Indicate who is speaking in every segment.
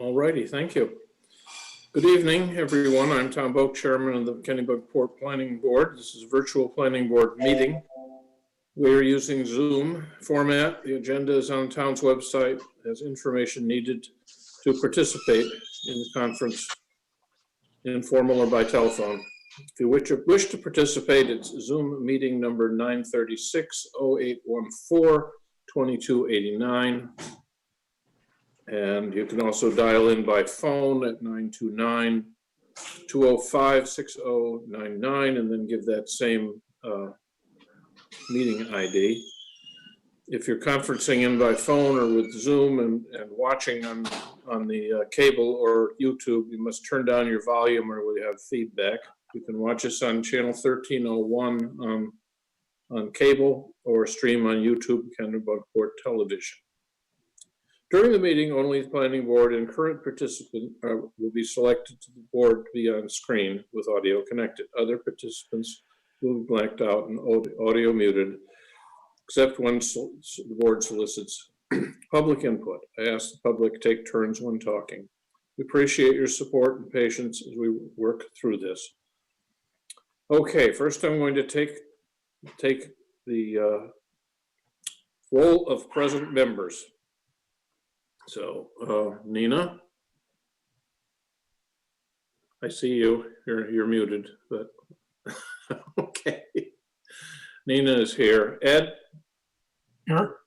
Speaker 1: All righty, thank you. Good evening, everyone. I'm Tom Boak, Chairman of the Kennebunkport Planning Board. This is a virtual planning board meeting. We're using Zoom format. The agenda is on the town's website as information needed to participate in the conference, informal or by telephone. If you wish to participate, it's Zoom meeting number 936-0814-2289. And you can also dial in by phone at 929-205-6099 and then give that same meeting ID. If you're conferencing in by phone or with Zoom and watching on the cable or YouTube, you must turn down your volume or we have feedback. You can watch us on channel 1301 on cable or stream on YouTube, Kennebunkport Television. During the meeting, only the planning board and current participant will be selected to the board to be on screen with audio connected. Other participants will be blacked out and audio muted, except when the board solicits public input. I ask the public to take turns when talking. We appreciate your support and patience as we work through this. Okay, first I'm going to take the roll of present members. So, Nina, I see you. You're muted, but okay. Nina is here. Ed?
Speaker 2: Here.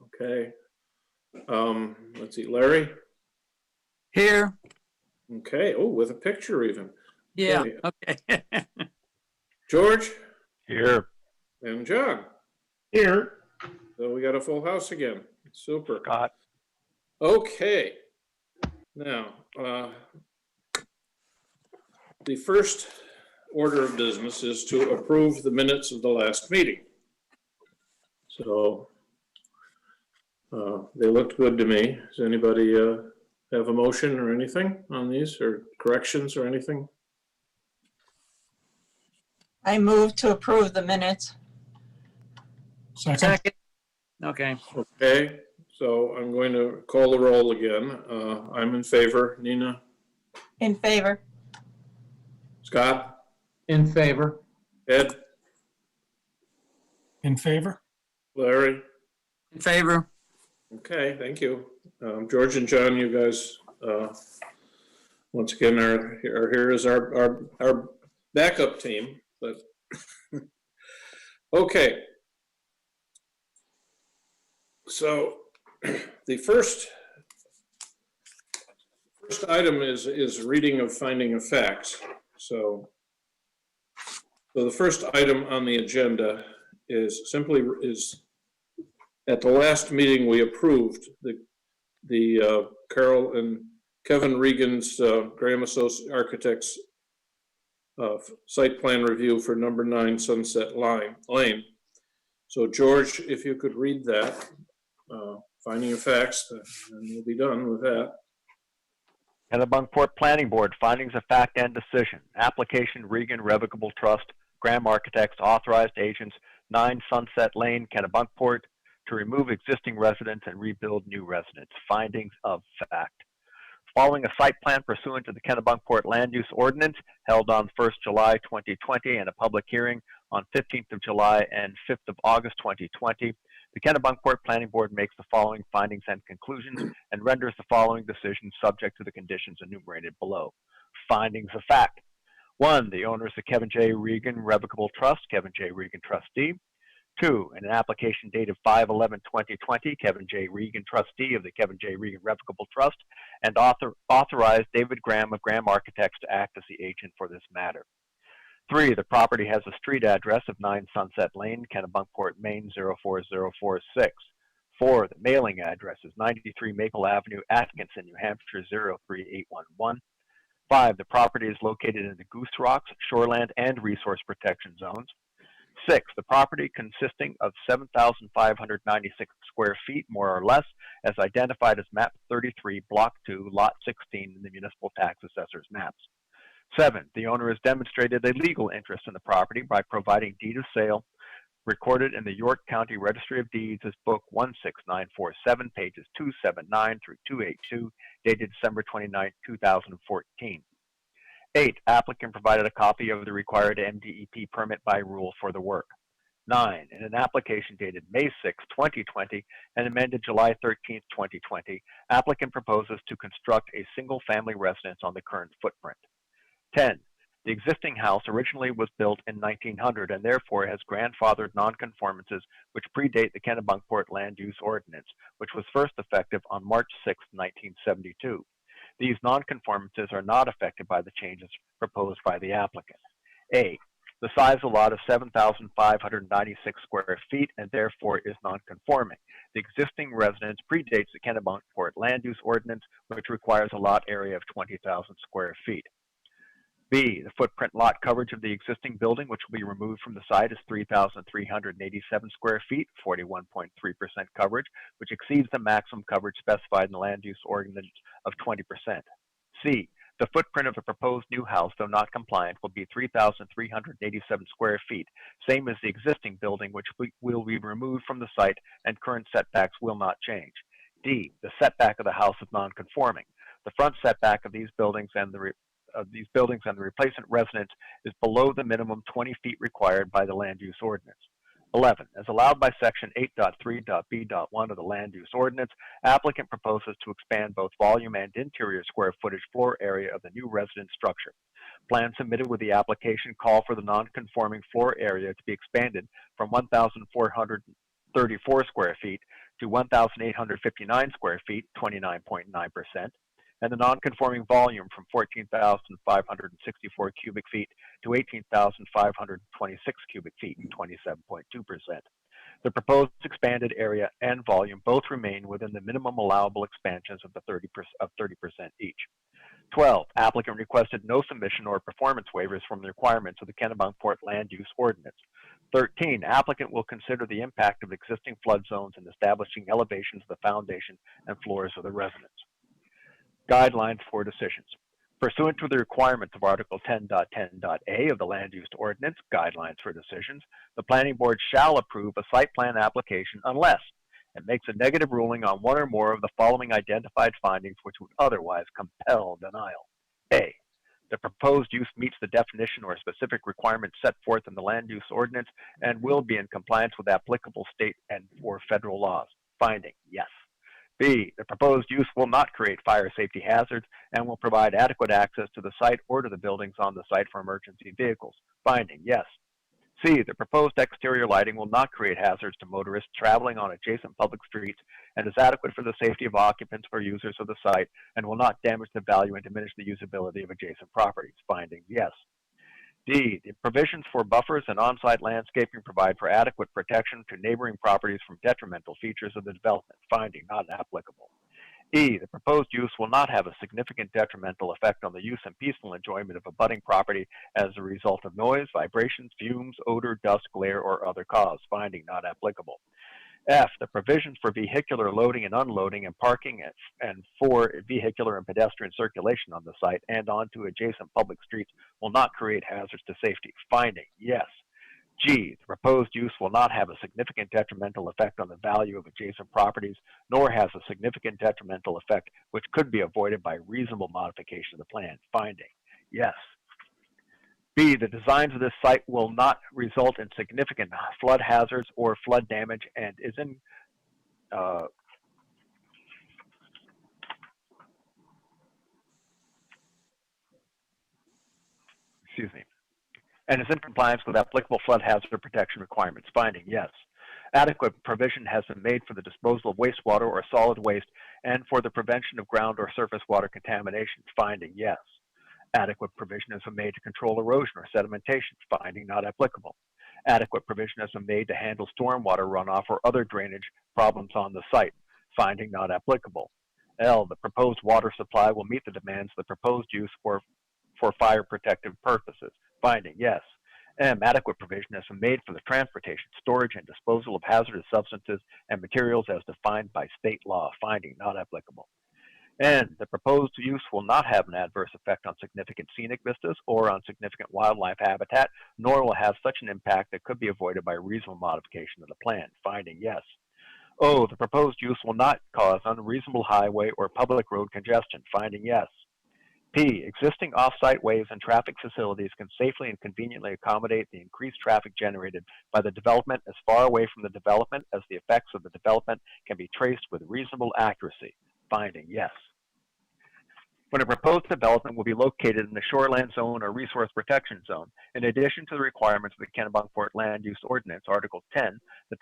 Speaker 1: Okay. Let's see, Larry?
Speaker 3: Here.
Speaker 1: Okay. Oh, with a picture even.
Speaker 3: Yeah. Okay.
Speaker 1: George?
Speaker 4: Here.
Speaker 1: And John?
Speaker 2: Here.
Speaker 1: So we got a full house again. Super.
Speaker 4: Scott.
Speaker 1: Okay. Now, the first order of business is to approve the minutes of the last meeting. So they looked good to me. Does anybody have a motion or anything on these or corrections or anything?
Speaker 5: I move to approve the minutes.
Speaker 2: Second.
Speaker 3: Okay.
Speaker 1: Okay, so I'm going to call the roll again. I'm in favor. Nina?
Speaker 5: In favor.
Speaker 1: Scott?
Speaker 2: In favor.
Speaker 1: Ed?
Speaker 2: In favor.
Speaker 1: Larry?
Speaker 3: In favor.
Speaker 1: Okay, thank you. George and John, you guys, once again, are here as our backup team, but okay. So the first item is reading of finding of facts. So the first item on the agenda is simply at the last meeting we approved the Carol and Kevin Regan's Graham Associates Architects site plan review for number 9 Sunset Lane. So George, if you could read that, finding of facts, and we'll be done with that.
Speaker 4: Kennebunkport Planning Board, findings of fact and decision. Application Regan Revocable Trust, Graham Architects, authorized agents, 9 Sunset Lane, Kennebunkport, to remove existing residents and rebuild new residents. Findings of fact. Following a site plan pursuant to the Kennebunkport Land Use Ordinance held on 1st July 2020 and a public hearing on 15th of July and 5th of August 2020, the Kennebunkport Planning Board makes the following findings and conclusions and renders the following decisions subject to the conditions enumerated below. Findings of fact. 1, the owner is the Kevin J. Regan Revocable Trust, Kevin J. Regan Trustee. 2, in an application dated 5/11/2020, Kevin J. Regan, Trustee of the Kevin J. Regan Revocable Trust, and authorized David Graham of Graham Architects to act as the agent for this matter. 3, the property has a street address of 9 Sunset Lane, Kennebunkport, Maine 04046. 4, the mailing address is 93 Maple Avenue, Atkinson, New Hampshire 03811. 5, the property is located in the Goose Rocks, Shoreland, and Resource Protection Zones. 6, the property consisting of 7,596 square feet, more or less, as identified as map 33, block 2, lot 16 in the municipal tax assessor's maps. 7, the owner has demonstrated a legal interest in the property by providing deed of sale recorded in the York County Registry of Deeds as Book 16947, pages 279 through 282, dated December 29, 2014. 8, applicant provided a copy of the required MDEP permit by rule for the work. 9, in an application dated May 6, 2020, and amended July 13, 2020, applicant proposes to construct a single-family residence on the current footprint. 10, the existing house originally was built in 1900 and therefore has grandfathered nonconformances which predate the Kennebunkport Land Use Ordinance, which was first effective on March 6, 1972. These nonconformances are not affected by the changes proposed by the applicant. A, the size of the lot is 7,596 square feet and therefore is nonconforming. The existing residence predates the Kennebunkport Land Use Ordinance, which requires a lot area of 20,000 square feet. B, the footprint lot coverage of the existing building, which will be removed from the site, is 3,387 square feet, 41.3% coverage, which exceeds the maximum coverage specified in the Land Use Ordinance of 20%. C, the footprint of the proposed new house, though not compliant, will be 3,387 square feet, same as the existing building, which will be removed from the site, and current setbacks will not change. D, the setback of the house is non-conforming. The front setback of these buildings and the replacement residence is below the minimum 20 feet required by the Land Use Ordinance. 11, as allowed by Section 8.3.b.1 of the Land Use Ordinance, applicant proposes to expand both volume and interior square footage floor area of the new residence structure. Plans submitted with the application call for the non-conforming floor area to be expanded from 1,434 square feet to 1,859 square feet, 29.9%. And the non-conforming volume from 14,564 cubic feet to 18,526 cubic feet, 27.2%. The proposed expanded area and volume both remain within the minimum allowable expansions of 30% each. 12, applicant requested no submission or performance waivers from the requirements of the Kennebunkport Land Use Ordinance. 13, applicant will consider the impact of existing flood zones in establishing elevations of the foundation and floors of the residence. Guidelines for decisions. Pursuant to the requirements of Article 10.10.a of the Land Use Ordinance, Guidelines for Decisions, the Planning Board shall approve a site plan application unless it makes a negative ruling on one or more of the following identified findings which would otherwise compel denial. A, the proposed use meets the definition or specific requirements set forth in the Land Use Ordinance and will be in compliance with applicable state and or federal laws. Finding, yes. B, the proposed use will not create fire safety hazards and will provide adequate access to the site or to the buildings on the site for emergency vehicles. Finding, yes. C, the proposed exterior lighting will not create hazards to motorists traveling on adjacent public streets and is adequate for the safety of occupants or users of the site and will not damage the value and diminish the usability of adjacent properties. Finding, yes. D, the provisions for buffers and on-site landscaping provide for adequate protection to neighboring properties from detrimental features of the development. Finding, not applicable. E, the proposed use will not have a significant detrimental effect on the use and peaceful enjoyment of abutting property as a result of noise, vibrations, fumes, odor, dust, glare, or other cause. Finding, not applicable. F, the provisions for vehicular loading and unloading and parking and for vehicular and pedestrian circulation on the site and onto adjacent public streets will not create hazards to safety. Finding, yes. G, the proposed use will not have a significant detrimental effect on the value of adjacent properties, nor has a significant detrimental effect which could be avoided by reasonable modification of the plan. Finding, yes. B, the designs of this site will not result in significant flood hazards or flood damage and is in compliance with applicable flood hazard protection requirements. Finding, yes. Adequate provision has been made for the disposal of wastewater or solid waste and for the prevention of ground or surface water contamination. Finding, yes. Adequate provision has been made to control erosion or sedimentation. Finding, not applicable. Adequate provision has been made to handle stormwater runoff or other drainage problems on the site. Finding, not applicable. L, the proposed water supply will meet the demands of the proposed use for fire protective purposes. Finding, yes. M, adequate provision has been made for the transportation, storage, and disposal of hazardous substances and materials as defined by state law. Finding, not applicable. N, the proposed use will not have an adverse effect on significant scenic vistas or on significant wildlife habitat, nor will have such an impact that could be avoided by reasonable modification of the plan. Finding yes. O, the proposed use will not cause unreasonable highway or public road congestion. Finding yes. P, existing off-site ways and traffic facilities can safely and conveniently accommodate the increased traffic generated by the development as far away from the development as the effects of the development can be traced with reasonable accuracy. Finding yes. When a proposed development will be located in the shoreland zone or resource protection zone, in addition to the requirements of the Kennebunkport Land Use Ordinance, Article 10, the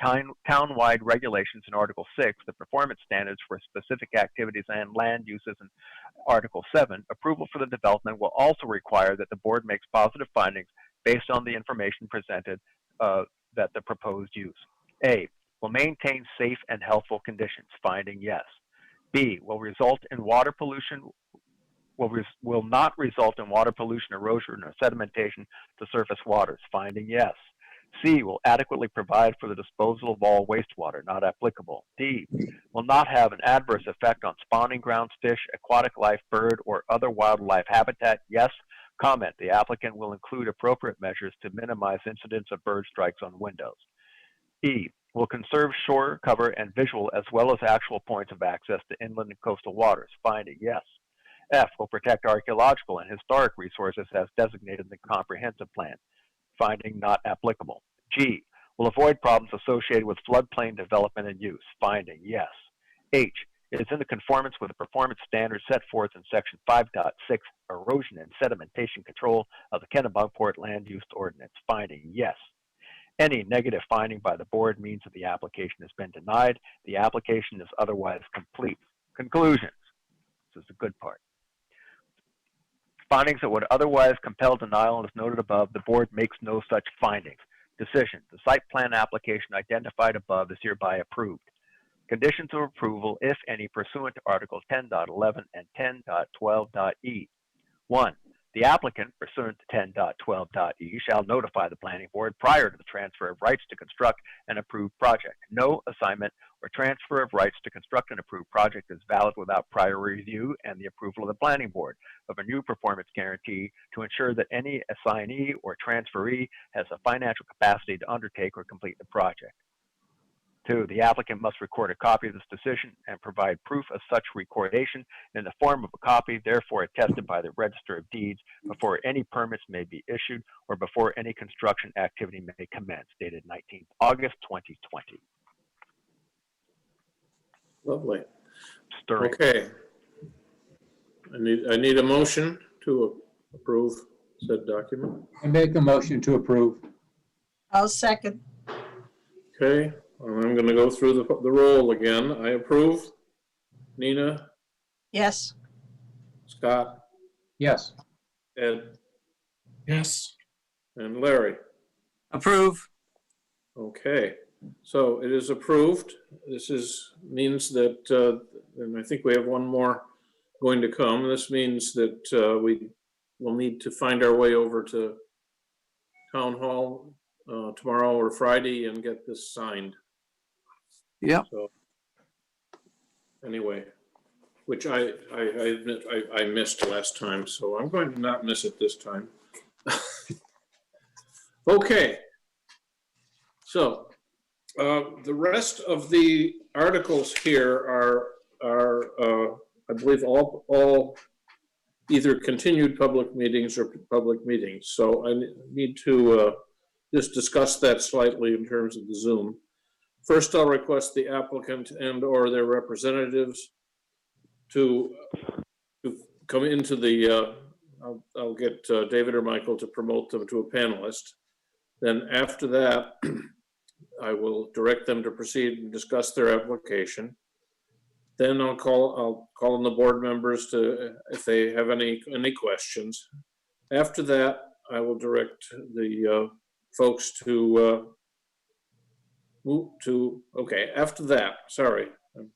Speaker 4: town-wide regulations in Article 6, the performance standards for specific activities and land uses in Article 7, approval for the development will also require that the board makes positive findings based on the information presented that the proposed use. A, will maintain safe and healthful conditions. Finding yes. B, will not result in water pollution, erosion, or sedimentation to surface waters. Finding yes. C, will adequately provide for the disposal of all wastewater. Not applicable. D, will not have an adverse effect on spawning grounds, fish, aquatic life, bird, or other wildlife habitat. Yes. Comment, the applicant will include appropriate measures to minimize incidents of bird strikes on windows. E, will conserve shore cover and visual as well as actual points of access to inland and coastal waters. Finding yes. F, will protect archaeological and historic resources as designated in the comprehensive plan. Finding not applicable. G, will avoid problems associated with floodplain development and use. Finding yes. H, it is in the conformance with the performance standards set forth in Section 5.6, erosion and sedimentation control of the Kennebunkport Land Use Ordinance. Finding yes. Any negative finding by the board means that the application has been denied. The application is otherwise complete. Conclusions. This is the good part. Findings that would otherwise compel denial as noted above, the board makes no such findings. Decision. The site plan application identified above is hereby approved. Conditions of approval, if any, pursuant to Articles 10.11 and 10.12.e. 1. The applicant, pursuant to 10.12.e, shall notify the planning board prior to the transfer of rights to construct an approved project. No assignment or transfer of rights to construct an approved project is valid without prior review and the approval of the planning board of a new performance guarantee to ensure that any assignee or transferee has a financial capacity to undertake or complete the project. 2, the applicant must record a copy of this decision and provide proof of such recordation in the form of a copy, therefore attested by the Register of Deeds, before any permits may be issued or before any construction activity may commence, dated 19th August 2020.
Speaker 1: Lovely.
Speaker 4: Stirring.
Speaker 1: Okay. I need a motion to approve said document.
Speaker 2: I make a motion to approve.
Speaker 5: I'll second.
Speaker 1: Okay, I'm going to go through the roll again. I approve. Nina,
Speaker 5: Yes.
Speaker 1: Scott,
Speaker 2: Yes.
Speaker 1: Ed,
Speaker 2: Yes.
Speaker 1: and Larry.
Speaker 3: Approve.
Speaker 1: Okay, so it is approved. This means that, and I think we have one more going to come. This means that we will need to find our way over to Town Hall tomorrow or Friday and get this signed.
Speaker 3: Yep.
Speaker 1: So anyway, which I admit I missed last time, so I'm going to not miss it this time. Okay. So the rest of the articles here are I believe all either continued public meetings or public meetings. So I need to just discuss that slightly in terms of the Zoom. First, I'll request the applicant and or their representatives to come into the, I'll get David or Michael to promote them to a panelist. Then after that, I will direct them to proceed and discuss their application. Then I'll call on the board members to, if they have any questions. After that, I will direct the folks to move to, okay, after that, sorry, I'm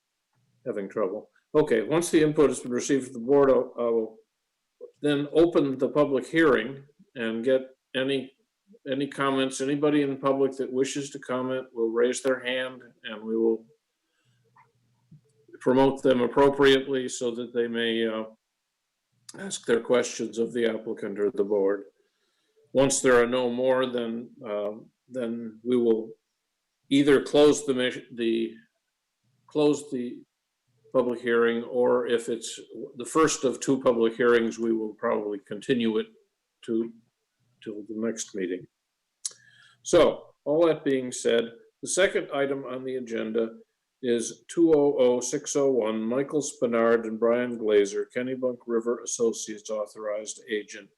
Speaker 1: having trouble. Okay, once the input has been received from the board, I will then open the public hearing and get any comments. Anybody in the public that wishes to comment will raise their hand and we will promote them appropriately so that they may ask their questions of the applicant or the board. Once there are no more, then we will either close the public hearing, or if it's the first of two public hearings, we will probably continue it till the next meeting. So all that being said, the second item on the agenda is 200601, Michael Spinard and Brian Glazer, Kennebunk River Associates Authorized Agent.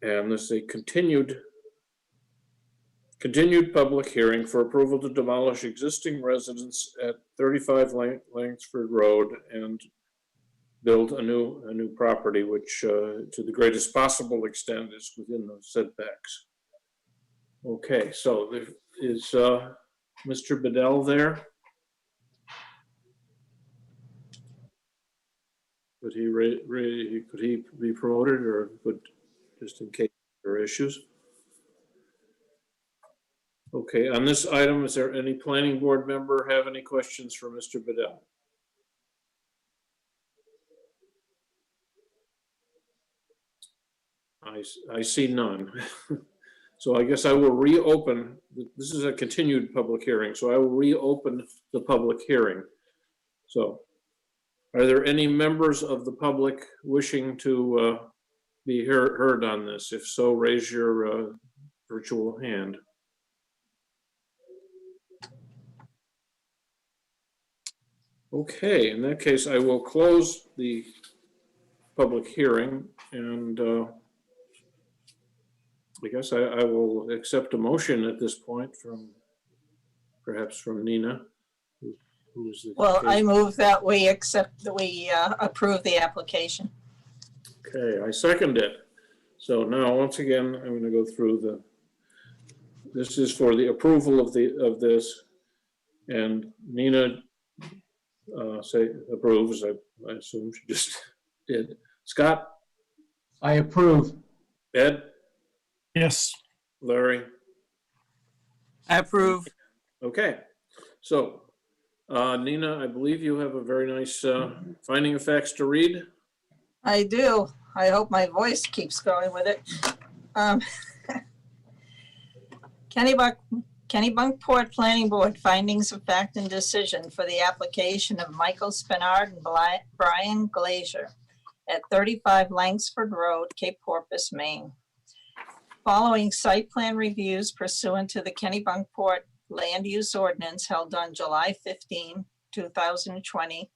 Speaker 1: And this is a continued public hearing for approval to demolish existing residence at 35 Langsford Road and build a new property, which to the greatest possible extent is within the setbacks. Okay, so there is Mr. Bedell there? Could he be promoted, or could, just in case there are issues? Okay, on this item, is there any planning board member have any questions for Mr. Bedell? I see none. So I guess I will reopen. This is a continued public hearing, so I will reopen the public hearing. So are there any members of the public wishing to be heard on this? If so, raise your virtual hand. Okay, in that case, I will close the public hearing, and I guess I will accept a motion at this point perhaps from Nina. Who is the
Speaker 5: Well, I
Speaker 1: case?
Speaker 5: move that we approve the application.
Speaker 1: Okay, I second it. So now, once again, I'm going to go through this is for the approval of this, and Nina approves. I assume she just did. Scott?
Speaker 2: I approve.
Speaker 1: Ed?
Speaker 2: Yes.
Speaker 1: Larry?
Speaker 3: I approve.
Speaker 1: Okay, so Nina, I believe you have a very nice finding of facts to read.
Speaker 5: I do. I hope my voice keeps going with it. Kennebunkport Planning Board findings of fact and decision for the application of Michael Spinard and Brian Glazer at 35 Langsford Road, Cape Porpoise, Maine. Following site plan reviews pursuant to the Kennebunkport Land Use Ordinance held on July 15, 2020,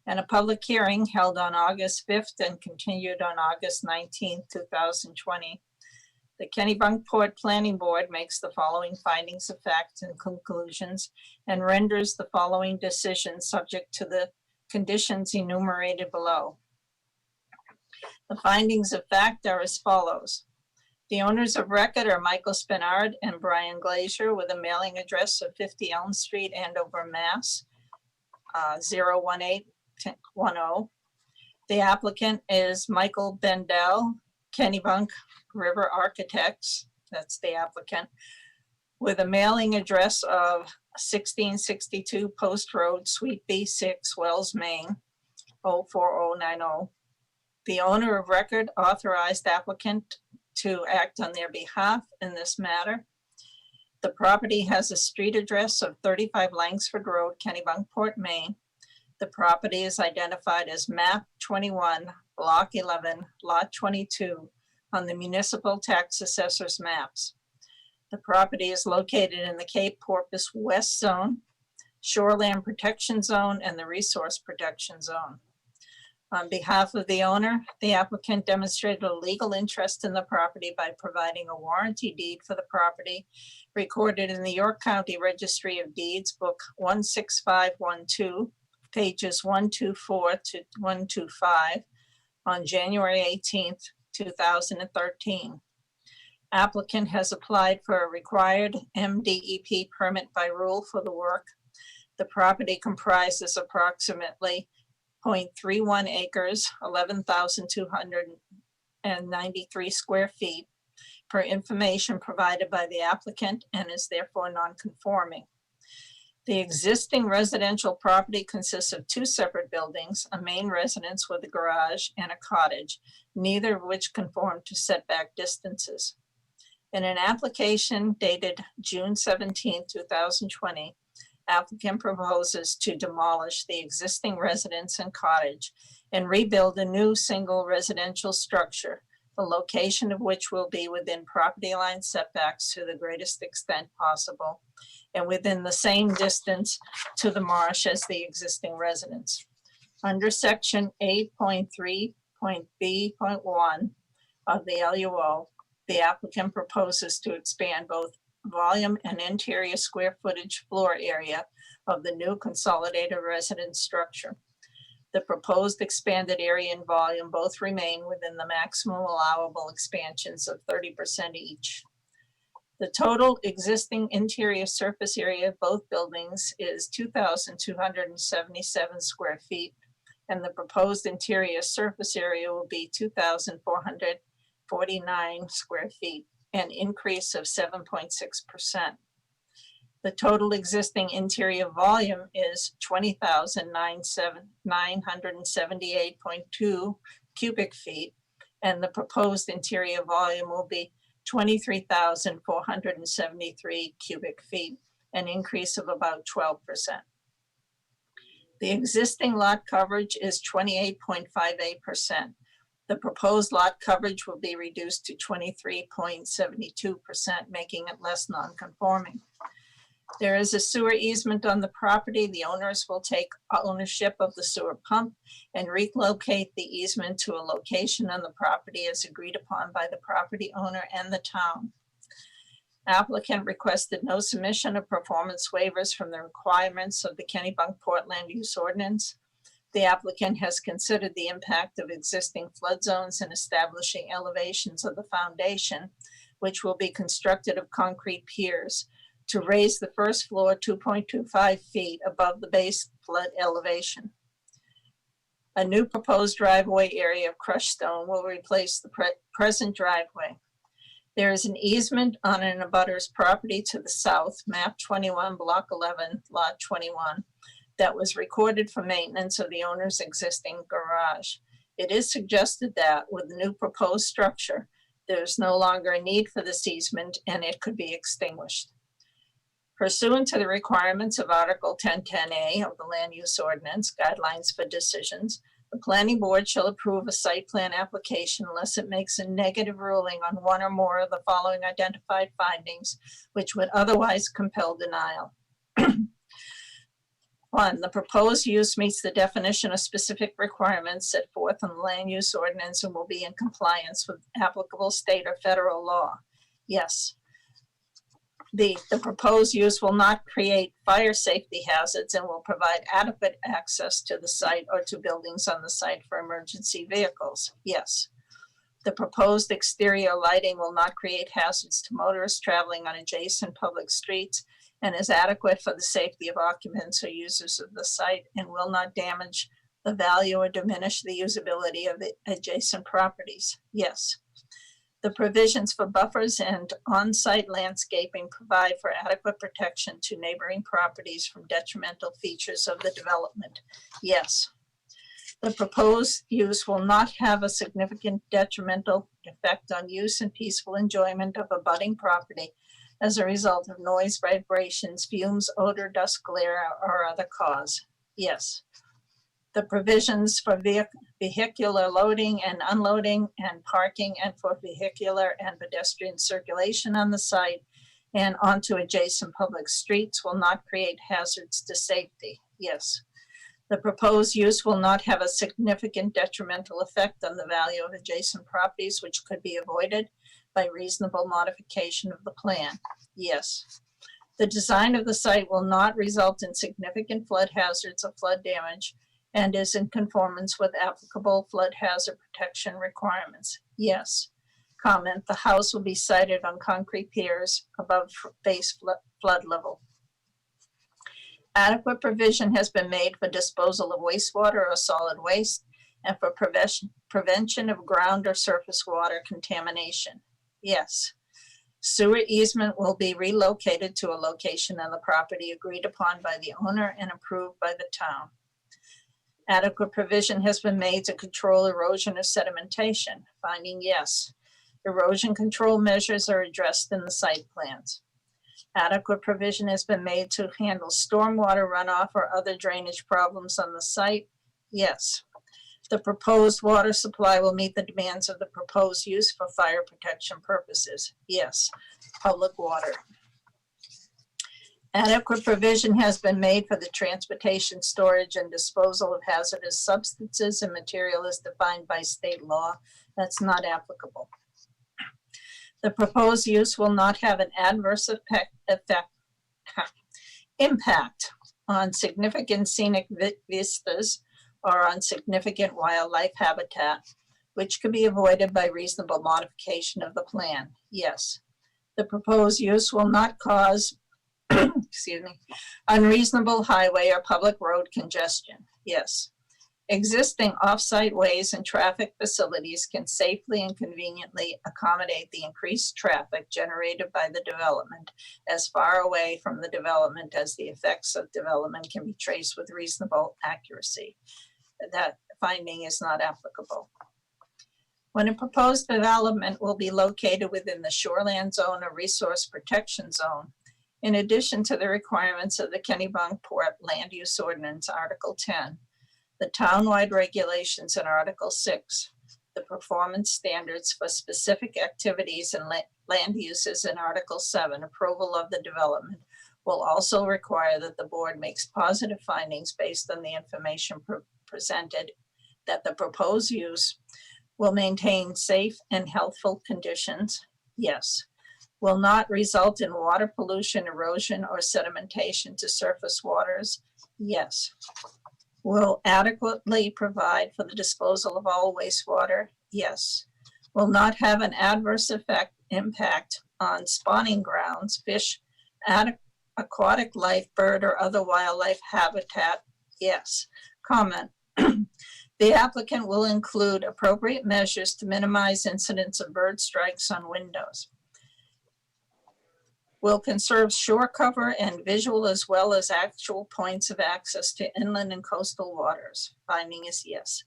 Speaker 5: and a public hearing held on August 5th and continued on August 19, 2020. The Kennebunkport Planning Board makes the following findings of fact and conclusions and renders the following decisions subject to the conditions enumerated below. The findings of fact are as follows. The owners of record are Michael Spinard and Brian Glazer with a mailing address of 50 Elm Street, Andover, Mass. 01810. The applicant is Michael Bendel, Kennebunk River Architects, that's the applicant, with a mailing address of 1662 Post Road, Suite B6, Wells, Maine, 04090. The owner of record authorized applicant to act on their behalf in this matter. The property has a street address of 35 Langsford Road, Kennebunkport, Maine. The property is identified as map 21, block 11, lot 22 on the municipal tax assessor's maps. The property is located in the Cape Porpoise West Zone, Shoreland Protection Zone, and the Resource Protection Zone. On behalf of the owner, the applicant demonstrated a legal interest in the property by providing a warranty deed for the property recorded in the York County Registry of Deeds, Book 16512, pages 124 to 125, on January 18th, 2013. Applicant has applied for a required MDEP permit by rule for the work. The property comprises approximately 0.31 acres, 11,293 square feet, per information provided by the applicant, and is therefore non-conforming. The existing residential property consists of two separate buildings, a main residence with a garage and a cottage, neither of which conform to setback distances. In an application dated June 17, 2020, applicant proposes to demolish the existing residence and cottage and rebuild a new single residential structure, the location of which will be within property line setbacks to the greatest extent possible and within the same distance to the marsh as the existing residence. Under section 8.3.B.1 of the LUO, the applicant proposes to expand both volume and interior square footage floor area of the new consolidated residence structure. The proposed expanded area and volume both remain within the maximum allowable expansions of 30% each. The total existing interior surface area of both buildings is 2,277 square feet, and the proposed interior surface area will be 2,449 square feet, an increase of 7.6%. The total existing interior volume is 20,978.2 cubic feet, and the proposed interior volume will be 23,473 cubic feet, an increase of about 12%. The existing lot coverage is 28.58%. The proposed lot coverage will be reduced to 23.72%, making it less non-conforming. There is a sewer easement on the property. The owners will take ownership of the sewer pump and relocate the easement to a location on the property as agreed upon by the property owner and the town. Applicant requested no submission of performance waivers from the requirements of the Kennebunkport land use ordinance. The applicant has considered the impact of existing flood zones in establishing elevations of the foundation, which will be constructed of concrete piers, to raise the first floor 2.25 feet above the base flood elevation. A new proposed driveway area of crushed stone will replace the present driveway. There is an easement on an abutter's property to the south, map 21, block 11, lot 21, that was recorded for maintenance of the owner's existing garage. It is suggested that with the new proposed structure, there is no longer a need for this easement and it could be extinguished. Pursuant to the requirements of Article 1010A of the Land Use Ordinance, Guidelines for Decisions, the Planning Board shall approve a site plan application unless it makes a negative ruling on one or more of the following identified findings, which would otherwise compel denial. 1, the proposed use meets the definition of specific requirements set forth in the Land Use Ordinance and will be in compliance with applicable state or federal law. Yes. The proposed use will not create fire safety hazards and will provide adequate access to the site or to buildings on the site for emergency vehicles. Yes. The proposed exterior lighting will not create hazards to motorists traveling on adjacent public streets and is adequate for the safety of occupants or users of the site and will not damage the value or diminish the usability of the adjacent properties. Yes. The provisions for buffers and on-site landscaping provide for adequate protection to neighboring properties from detrimental features of the development. Yes. The proposed use will not have a significant detrimental effect on use and peaceful enjoyment of abutting property as a result of noise, vibrations, fumes, odor, dust, glare, or other cause. Yes. The provisions for vehicular loading and unloading and parking and for vehicular and pedestrian circulation on the site and onto adjacent public streets will not create hazards to safety. Yes. The proposed use will not have a significant detrimental effect on the value of adjacent properties, which could be avoided by reasonable modification of the plan. Yes. The design of the site will not result in significant flood hazards or flood damage and is in conformance with applicable flood hazard protection requirements. Yes. Comment, the house will be sited on concrete piers above base flood level. Adequate provision has been made for disposal of wastewater or solid waste and for prevention of ground or surface water contamination. Yes. Sewer easement will be relocated to a location on the property agreed upon by the owner and approved by the town. Adequate provision has been made to control erosion or sedimentation. Finding yes. Erosion control measures are addressed in the site plans. Adequate provision has been made to handle stormwater runoff or other drainage problems on the site. Yes. The proposed water supply will meet the demands of the proposed use for fire protection purposes. Yes. Public water. Adequate provision has been made for the transportation, storage, and disposal of hazardous substances and material as defined by state law. That's not applicable. The proposed use will not have an adverse impact on significant scenic vistas or on significant wildlife habitat, which can be avoided by reasonable modification of the plan. Yes. The proposed use will not cause unreasonable highway or public road congestion. Yes. Existing off-site ways and traffic facilities can safely and conveniently accommodate the increased traffic generated by the development as far away from the development as the effects of development can be traced with reasonable accuracy. That finding is not applicable. When a proposed development will be located within the shoreland zone or resource protection zone, in addition to the requirements of the Kennebunkport Land Use Ordinance, Article 10, the townwide regulations in Article 6, the performance standards for specific activities and land uses in Article 7, approval of the development, will also require that the board makes positive findings based on the information presented, that the proposed use will maintain safe and healthful conditions. Yes. Will not result in water pollution, erosion, or sedimentation to surface waters. Yes. Will adequately provide for the disposal of all wastewater? Yes. Will not have an adverse impact on spawning grounds, fish, aquatic life, bird, or other wildlife habitat? Yes. Comment. The applicant will include appropriate measures to minimize incidents of bird strikes on windows. Will conserve shore cover and visual as well as actual points of access to inland and coastal waters. Finding is yes.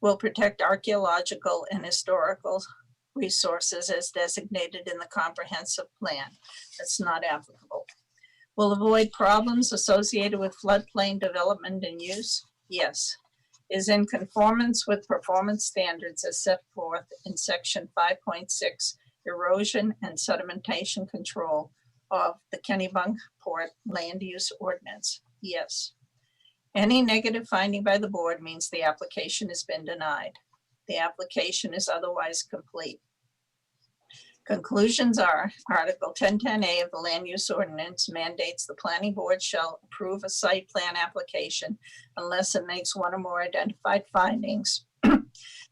Speaker 5: Will protect archaeological and historical resources as designated in the comprehensive plan. That's not applicable. Will avoid problems associated with floodplain development and use. Yes. Is in conformance with performance standards as set forth in section 5.6, erosion and sedimentation control of the Kennebunkport Land Use Ordinance. Yes. Any negative finding by the board means the application has been denied. The application is otherwise complete. Conclusions are Article 1010A of the Land Use Ordinance mandates the planning board shall approve a site plan application unless it makes one or more identified findings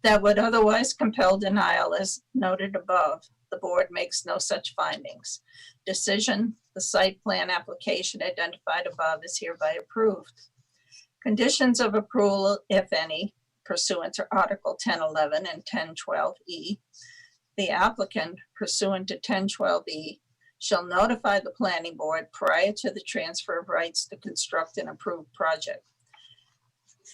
Speaker 5: that would otherwise compel denial as noted above. The board makes no such findings. Decision, the site plan application identified above is hereby approved. Conditions of approval, if any, pursuant to Article 1011 and 1012E, the applicant pursuant to 1012E shall notify the planning board prior to the transfer of rights to construct an approved project.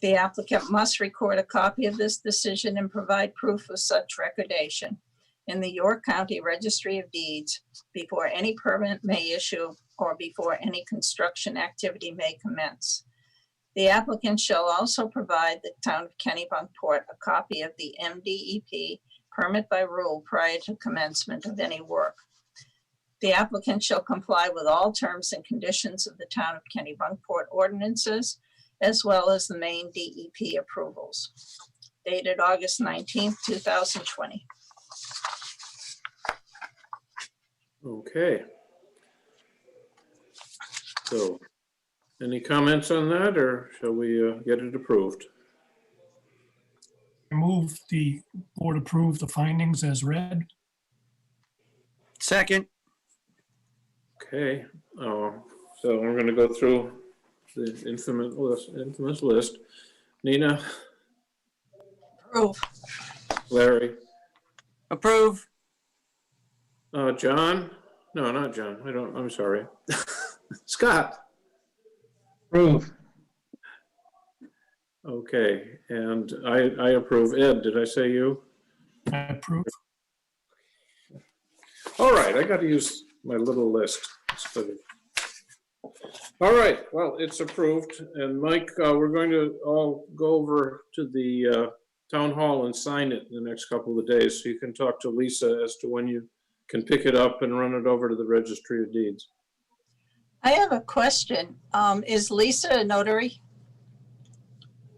Speaker 5: The applicant must record a copy of this decision and provide proof of such recordation in the York County Registry of Deeds before any permit may issue or before any construction activity may commence. The applicant shall also provide the town of Kennebunkport a copy of the MDEP permit by rule prior to commencement of any work. The applicant shall comply with all terms and conditions of the town of Kennebunkport ordinances, as well as the main DEP approvals. Dated August 19th, 2020.
Speaker 1: Okay. So, any comments on that, or shall we get it approved?
Speaker 2: I move the board approve the findings as read.
Speaker 3: Second.
Speaker 1: Okay, so we're going to go through the infamous list. Nina,
Speaker 5: Approve.
Speaker 1: Larry,
Speaker 3: Approve.
Speaker 1: John? No, not John. I'm sorry. Scott?
Speaker 6: Approve.
Speaker 1: Okay, and I approve. Ed, did I say you?
Speaker 2: I approve.
Speaker 1: All right, I got to use my little list. All right, well, it's approved. And Mike, we're going to all go over to the town hall and sign it in the next couple of days. So you can talk to Lisa as to when you can pick it up and run it over to the registry of deeds.
Speaker 5: I have a question. Is Lisa a notary?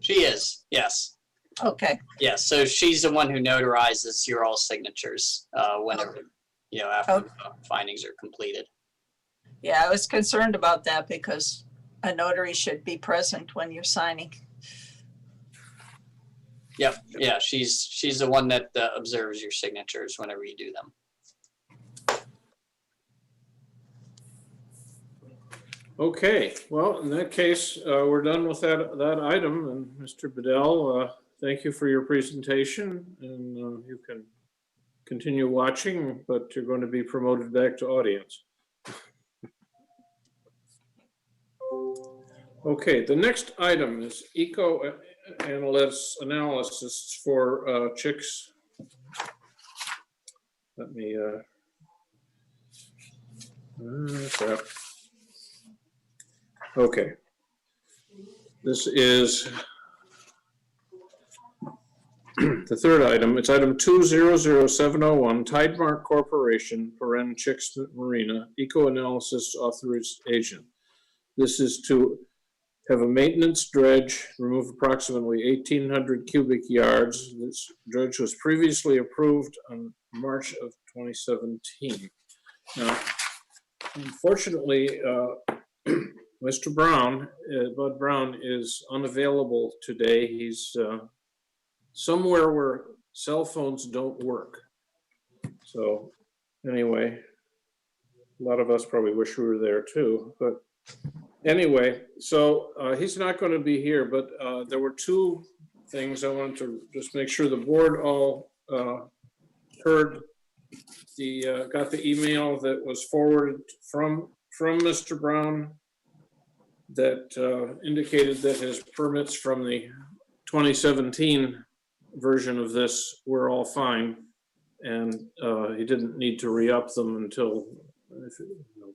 Speaker 7: She is, yes.
Speaker 5: Okay,
Speaker 7: Yes, so she's the one who notarizes your all signatures whenever, after the findings are completed.
Speaker 5: yeah, I was concerned about that because a notary should be present when you're signing.
Speaker 7: Yep, yeah, she's the one that observes your signatures whenever you do them.
Speaker 1: Okay, well, in that case, we're done with that item. And Mr. Bedell, thank you for your presentation. And you can continue watching, but you're going to be promoted back to audience. Okay, the next item is analysis for chicks. Let me, crap. Okay. This is the third item. It's item 200701, Tidemark Corporation, Chicks Marina, Eco-Analysis Authorized Agent. This is to have a maintenance dredge, remove approximately 1,800 cubic yards. This dredge was previously approved on March of 2017. Now, unfortunately, Mr. Brown, Bud Brown, is unavailable today. He's somewhere where cell phones don't work. So anyway, a lot of us probably wish we were there too, but anyway, so he's not going to be here, but there were two things I wanted to just make sure the board all heard. Got the email that was forwarded from Mr. Brown that indicated that his permits from the 2017 version of this were all fine, and he didn't need to re-up them until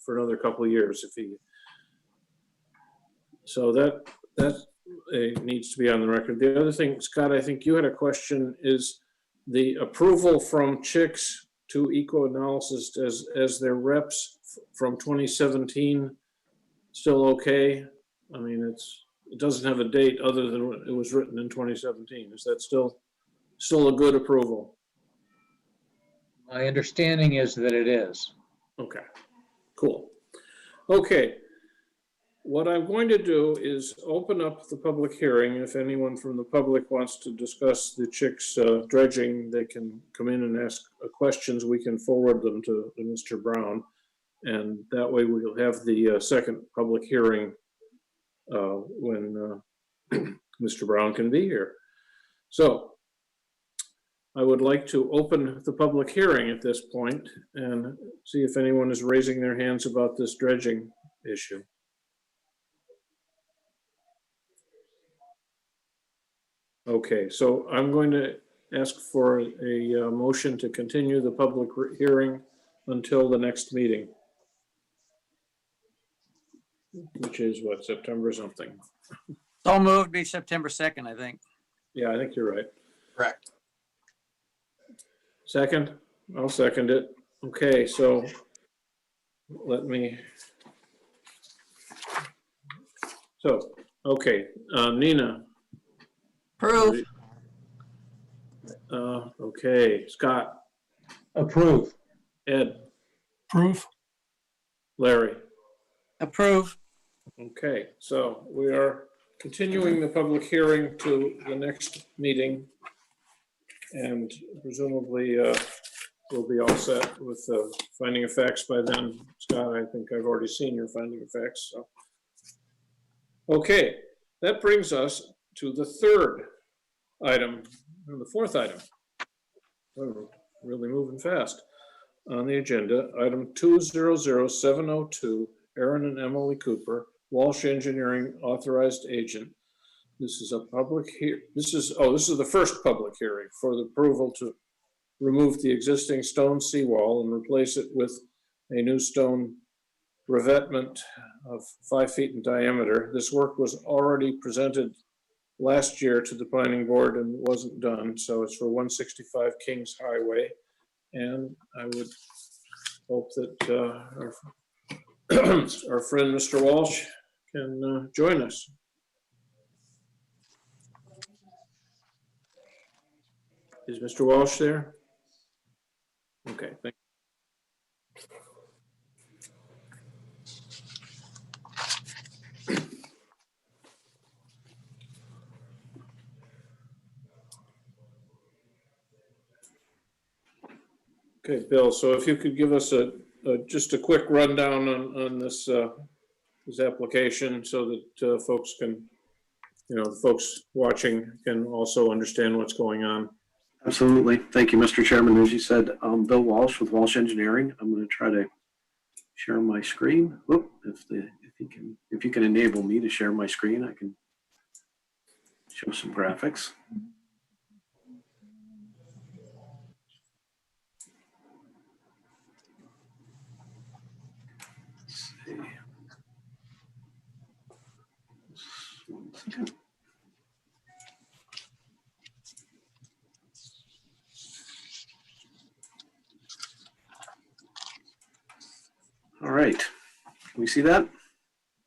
Speaker 1: for another couple of years if he. So that needs to be on the record. The other thing, Scott, I think you had a question, is the approval from Chicks to Eco-Analysis as their reps from 2017 still okay? I mean, it doesn't have a date other than when it was written in 2017. Is that still a good approval?
Speaker 6: My understanding is that it is.
Speaker 1: Okay, cool. Okay, what I'm going to do is open up the public hearing. If anyone from the public wants to discuss the Chicks dredging, they can come in and ask questions. We can forward them to Mr. Brown. And that way we'll have the second public hearing when Mr. Brown can be here. So I would like to open the public hearing at this point and see if anyone is raising their hands about this dredging issue. Okay, so I'm going to ask for a motion to continue the public hearing until the next meeting, which is what, September something.
Speaker 3: So moved, be September 2nd, I think.
Speaker 1: Yeah, I think you're right.
Speaker 7: Correct.
Speaker 1: Second? I'll second it. Okay, so let me. So, okay, Nina.
Speaker 5: Approve.
Speaker 1: Okay, Scott,
Speaker 6: Approve.
Speaker 1: Ed,
Speaker 2: Approve.
Speaker 1: Larry.
Speaker 3: Approve.
Speaker 1: Okay, so we are continuing the public hearing to the next meeting. And presumably we'll be all set with finding of facts by then. Scott, I think I've already seen your finding of facts. So. Okay, that brings us to the third item, and the fourth item. We're really moving fast. on the agenda, item 200702, Aaron and Emily Cooper, Walsh Engineering Authorized Agent. This is a public this is the first public hearing for the approval to remove the existing stone seawall and replace it with a new stone revetment of 5 feet in diameter. This work was already presented last year to the planning board and wasn't done, so it's for 165 Kings Highway. And I would hope that our friend Mr. Walsh can join us. Is Mr. Walsh there? Okay, thank Okay, Bill, so if you could give us just a quick rundown on this application so that folks can, the folks watching can also understand what's going on.
Speaker 8: Absolutely. Thank you, Mr. Chairman. As you said, Bill Walsh with Walsh Engineering. I'm going to try to share my screen. Whoop, if you can enable me to share my screen, I can show some graphics. Let's see. Just 1 second. All right. Can we see that?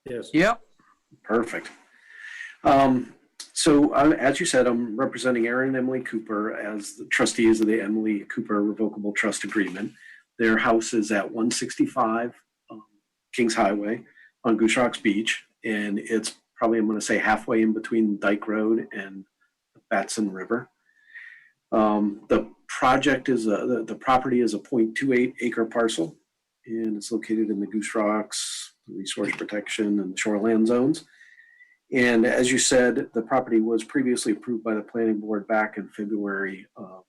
Speaker 1: Yes.
Speaker 3: Yep.
Speaker 8: Perfect. So as you said, I'm representing Aaron and Emily Cooper as the trustees of the Emily Cooper Revocable Trust Agreement. Their house is at 165 Kings Highway on Goose Rocks Beach, and it's probably, I'm going to say, halfway in between Dyke Road and the Batson River. The project is the property is a 0.28 acre parcel, and it's located in the Goose Rocks Resource Protection and Shoreland zones. And as you said, the property was previously approved by the planning board back in February of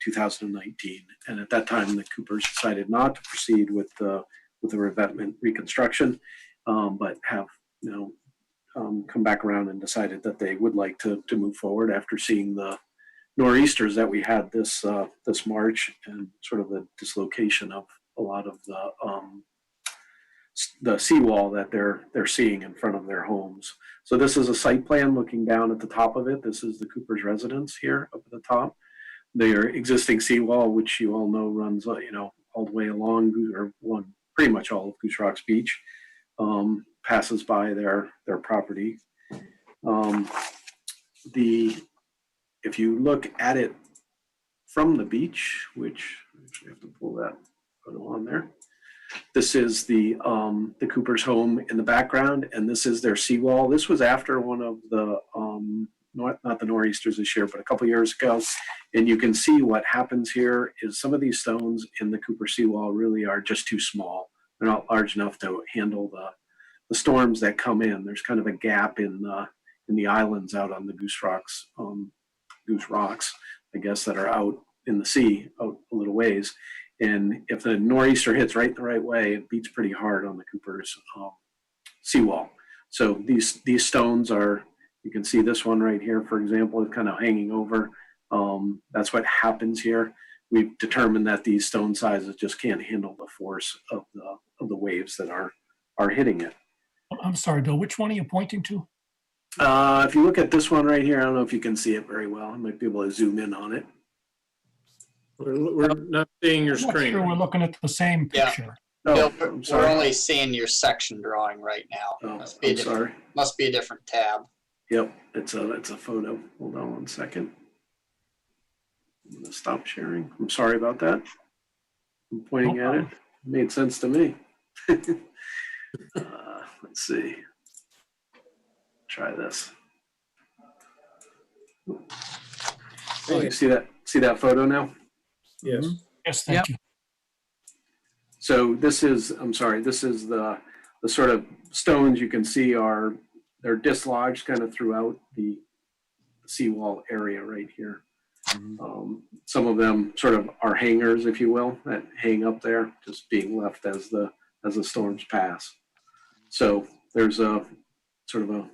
Speaker 8: 2019. And at that time, the Coopers decided not to proceed with the revetment reconstruction, but have come back around and decided that they would like to move forward after seeing the nor'easters that we had this March and sort of the dislocation of a lot of the seawall that they're seeing in front of their homes. So this is a site plan looking down at the top of it. This is the Cooper's residence here up at the top. Their existing seawall, which you all know runs all the way along or pretty much all of Goose Rocks Beach, passes by their property. If you look at it from the beach, which I actually have to pull that photo on there. This is the Cooper's home in the background, and this is their seawall. This was after one of the, not the nor'easters this year, but a couple years ago. And you can see what happens here is some of these stones in the Cooper seawall really are just too small. They're not large enough to handle the storms that come in. There's kind of a gap in the islands out on the Goose Rocks, I guess, that are out in the sea, out a little ways. And if the nor'easter hits right the right way, it beats pretty hard on the Cooper's seawall. So these stones are, you can see this one right here, for example, is kind of hanging over. That's what happens here. We've determined that these stone sizes just can't handle the force of the waves that are hitting it.
Speaker 2: I'm sorry, Bill, which one are you pointing to?
Speaker 8: If you look at this one right here, I don't know if you can see it very well. I might be able to zoom in on it.
Speaker 1: We're not seeing your
Speaker 2: I'm not
Speaker 1: screen.
Speaker 2: sure we're looking at the same
Speaker 7: Yeah.
Speaker 2: picture.
Speaker 8: Oh,
Speaker 7: Bill,
Speaker 8: I'm
Speaker 7: we're
Speaker 8: sorry.
Speaker 7: only seeing your section drawing right now.
Speaker 8: Oh,
Speaker 7: Must be a
Speaker 8: I'm
Speaker 7: different-
Speaker 8: sorry.
Speaker 7: Must be a different tab.
Speaker 8: Yep, it's a photo. Hold on 1 second. I'm gonna stop sharing. I'm sorry about that. I'm pointing
Speaker 2: No
Speaker 8: at it. Made sense to me. Let's see. Try this. Oh, you see that photo now?
Speaker 1: Yes.
Speaker 2: Yes, thank
Speaker 3: Yep.
Speaker 2: you.
Speaker 8: So this is the sort of stones you can see they're dislodged kind of throughout the seawall area right here. Some of them sort of are hangers, if you will, that hang up there, just being left as the storms pass. So there's a sort of a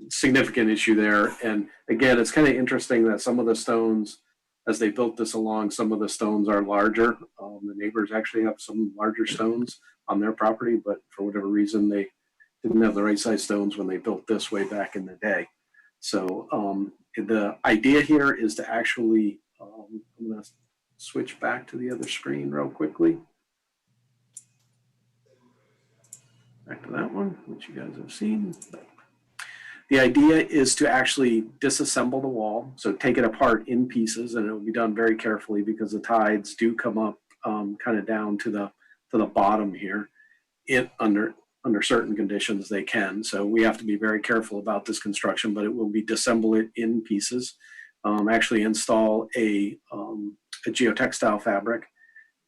Speaker 8: significant issue there. And again, it's kind of interesting that some of the stones, as they built this along, some of the stones are larger. The neighbors actually have some larger stones on their property, but for whatever reason, they didn't have the right size stones when they built this way back in the day. So the idea here is to actually, I'm going to switch back to the other screen real quickly. Back to that one, which you guys have seen. The idea is to actually disassemble the wall, so take it apart in pieces, and it will be done very carefully because the tides do come up kind of down to the bottom here. Under certain conditions, they can. So we have to be very careful about this construction, but it will be disassemble it in pieces. Actually install a geotextile fabric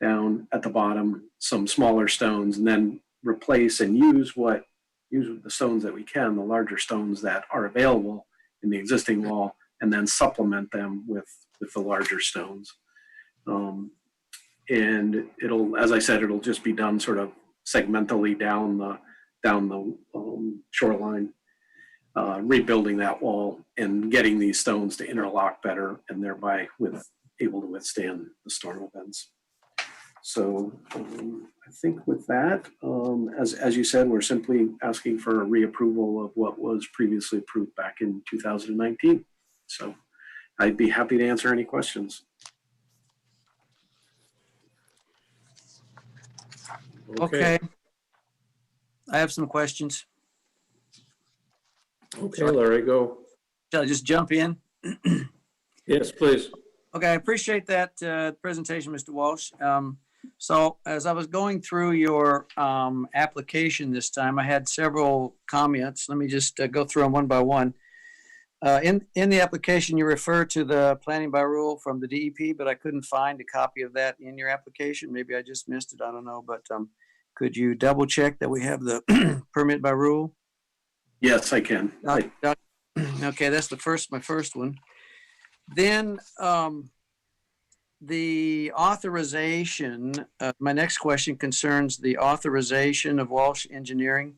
Speaker 8: down at the bottom, some smaller stones, and then replace and use the stones that we can, the larger stones that are available in the existing wall, and then supplement them with the larger stones. And it'll, as I said, it'll just be done sort of segmentally down the shoreline, rebuilding that wall and getting these stones to interlock better, and thereby able to withstand the storm events. So I think with that, as you said, we're simply asking for a reapproval of what was previously approved back in 2019. So I'd be happy to answer any questions.
Speaker 3: Okay. I have some questions.
Speaker 1: Okay, Larry, go.
Speaker 3: Shall I just jump in?
Speaker 1: Yes, please.
Speaker 3: Okay, I appreciate that presentation, Mr. Walsh. So as I was going through your application this time, I had several comments. Let me just go through them one by one. In the application, you refer to the planning by rule from the DEP, but I couldn't find a copy of that in your application. Maybe I just missed it. I don't know. But could you double check that we have the permit by rule?
Speaker 8: Yes, I can.
Speaker 3: Okay, that's my first one. Then the authorization, my next question concerns the authorization of Walsh Engineering.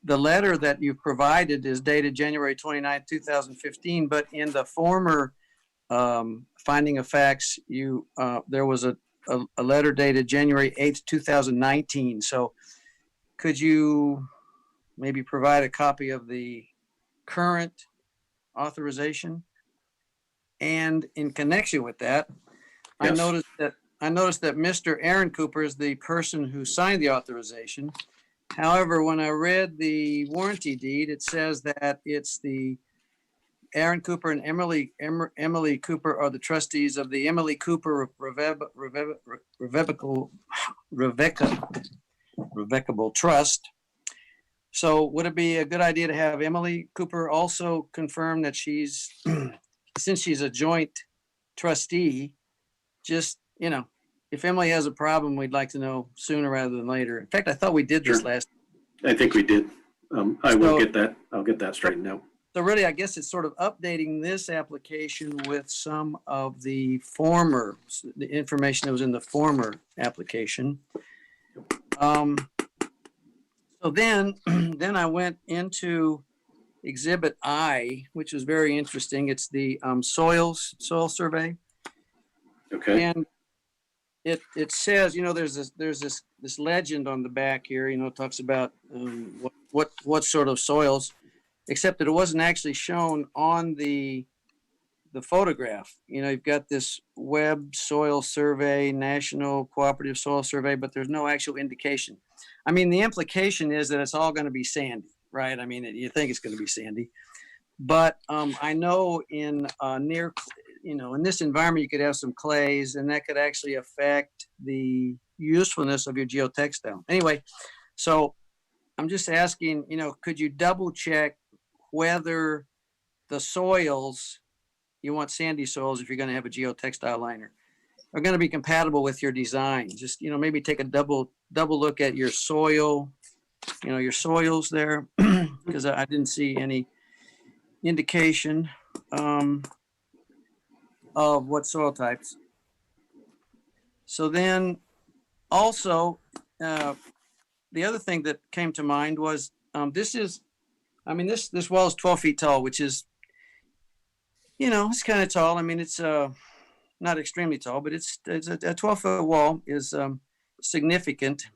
Speaker 3: The letter that you provided is dated January 29, 2015, but in the former finding of facts, there was a letter dated January 8, 2019. So could you maybe provide a copy of the current authorization? And in connection with that, yes. I noticed that Mr. Aaron Cooper is the person who signed the authorization. However, when I read the warranty deed, it says that it's the Aaron Cooper and Emily Cooper are the trustees of the Emily Cooper Revocable Trust. So would it be a good idea to have Emily Cooper also confirm that she's, since she's a joint trustee, just, if Emily has a problem, we'd like to know sooner rather than later. In fact, I thought we did this
Speaker 8: Sure.
Speaker 3: last.
Speaker 8: I think we did. I'll get that straightened out.
Speaker 3: So really, I guess it's sort of updating this application with some of the information that was in the former application. So then I went into Exhibit I, which was very interesting. It's the soil survey.
Speaker 8: Okay.
Speaker 3: And it says, there's this legend on the back here, it talks about what sort of soils, except that it wasn't actually shown on the photograph. You've got this Web Soil Survey, National Cooperative Soil Survey, but there's no actual indication. I mean, the implication is that it's all going to be sandy, right? I mean, you think it's going to be sandy, but I know in this environment, you could have some clays, and that could actually affect the usefulness of your geotextile. Anyway, so I'm just asking, could you double check whether the soils, you want sandy soils if you're going to have a geotextile liner, are going to be compatible with your design? Just, maybe take a double look at your soil, your soils there, because I didn't see any indication. of what soil types. So then also, the other thing that came to mind was this wall is 12 feet tall, which is, it's kind of tall. I mean, it's not extremely tall, but it's a 12-foot wall is significant.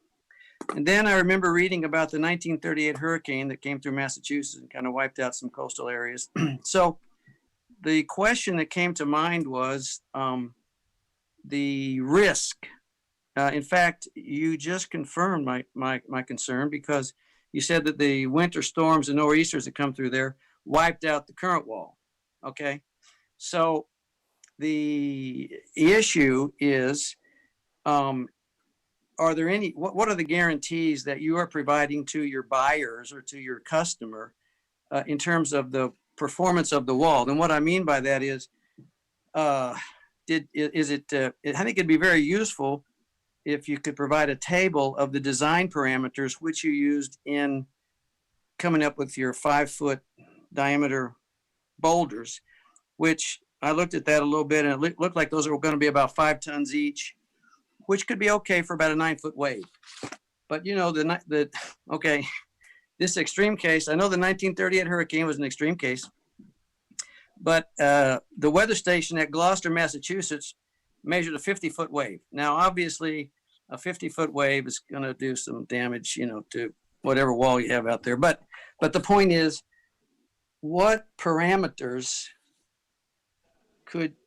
Speaker 3: And then I remember reading about the 1938 hurricane that came through Massachusetts and kind of wiped out some coastal areas. So the question that came to mind was the risk. In fact, you just confirmed my concern, because you said that the winter storms and nor'easters that come through there wiped out the current wall. Okay. So the issue is, are there any, what are the guarantees that you are providing to your buyers or to your customer in terms of the performance of the wall? And what I mean by that is, I think it'd be very useful if you could provide a table of the design parameters which you used in coming up with your 5-foot diameter boulders, which I looked at that a little bit, and it looked like those are going to be about 5 tons each, which could be okay for about a 9-foot wave. But okay, this extreme case, I know the 1938 hurricane was an extreme case, but the weather station at Gloucester, Massachusetts measured a 50-foot wave. Now, obviously, a 50-foot wave is going to do some damage, to whatever wall you have out there. But the point is, what parameters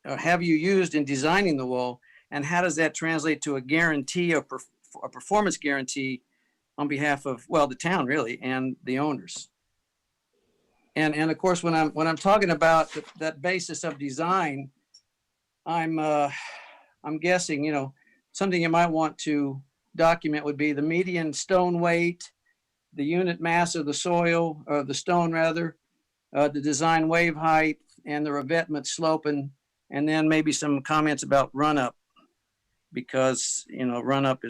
Speaker 3: have you used in designing the wall, and how does that translate to a guarantee, a performance guarantee on behalf of, well, the town really, and the owners? And of course, when I'm talking about that basis of design, I'm guessing, something you might want to document would be the median stone weight, the unit mass of the soil, or the stone rather, the design wave height, and the revetment slope, and then maybe some comments about run-up, because run-up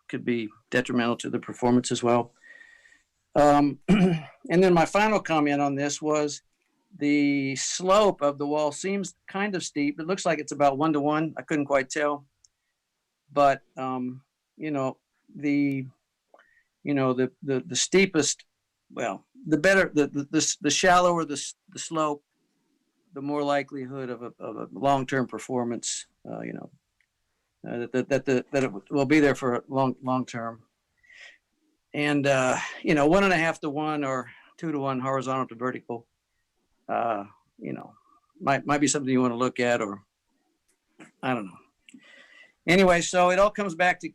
Speaker 3: could be detrimental to the performance as well. And then my final comment on this was the slope of the wall seems kind of steep. It looks like it's about 1-to-1. I couldn't quite tell, but the steepest, well, the better, the shallower the slope, the more likelihood of a long-term performance. That it will be there for long term. And 1.5-to-1 or 2-to-1 horizontal to vertical, might be something you want to look at, or I don't know. Anyway, so it all comes back to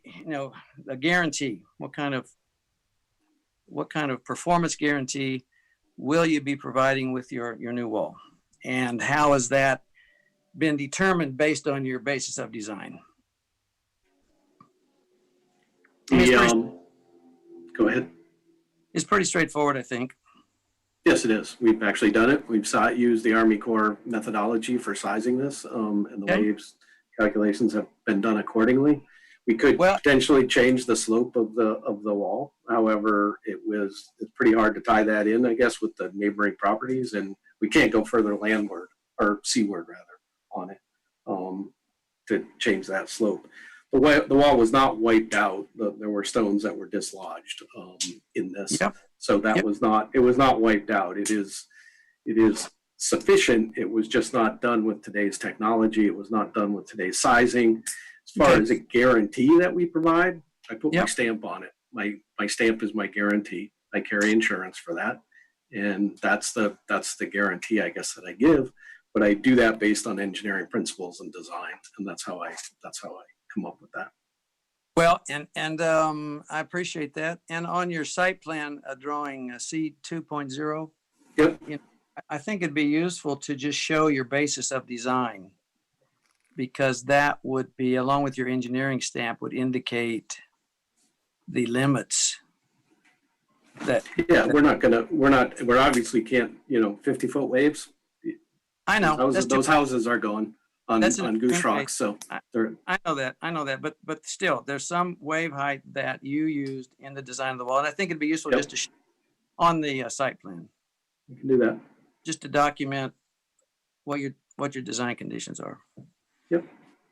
Speaker 3: a guarantee. What kind of performance guarantee will you be providing with your new wall, and how has that been determined based on your basis of design?
Speaker 8: Go ahead.
Speaker 3: It's pretty straightforward, I think.
Speaker 8: Yes, it is. We've actually done it. We've used the Army Corps methodology for sizing this, and the
Speaker 3: Okay.
Speaker 8: waves calculations have been done accordingly. We could potentially change the slope of the wall. However, it's pretty hard to tie that in, I guess, with the neighboring properties, and we can't go further landward, or seaward rather, on it to change that slope. The wall was not wiped out. There were stones that were dislodged in this.
Speaker 3: Yep.
Speaker 8: So it was not wiped out. It is sufficient. It was just not done with today's technology. It was not done with today's sizing. As far as a guarantee that we provide, I put my stamp on it. My stamp is my guarantee. I carry insurance for that. And that's the guarantee, I guess, that I give. But I do that based on engineering principles and design. And that's how I come up with that.
Speaker 3: Well, and I appreciate that. And on your site plan drawing C 2.0,
Speaker 8: Yep.
Speaker 3: I think it'd be useful to just show your basis of design, because that would be, along with your engineering stamp, would indicate the limits.
Speaker 8: We're obviously can't, 50-foot waves.
Speaker 3: I know.
Speaker 8: Those houses are going on Goose Rock, so
Speaker 3: I know that, but still, there's some wave height that you used in the design of the wall, and I think it'd be useful just to show on the site plan.
Speaker 8: we can do that.
Speaker 3: Just to document what what your design conditions are.
Speaker 8: Yep.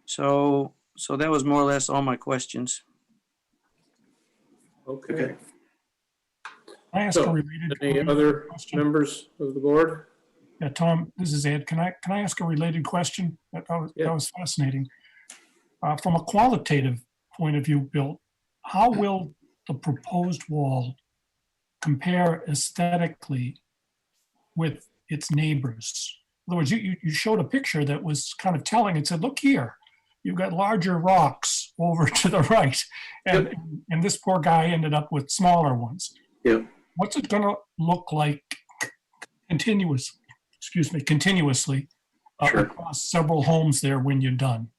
Speaker 3: So that was more or less all my questions.
Speaker 1: Okay.
Speaker 8: Okay.
Speaker 2: Can I ask a
Speaker 1: So,
Speaker 2: related
Speaker 1: any other
Speaker 2: question?
Speaker 1: members of the board?
Speaker 2: Yeah, Tom, this is Ed. Can I ask a related question?
Speaker 1: Yeah.
Speaker 2: That was fascinating. From a qualitative point of view, Bill, how will the proposed wall compare aesthetically with its neighbors? In other words, you showed a picture that was kind of telling. It said, look here, you've got larger rocks over to the right. And this poor guy ended up with smaller ones.
Speaker 8: Yep.
Speaker 2: What's it going to look like continuously
Speaker 8: Sure.
Speaker 2: across several homes there when you're done?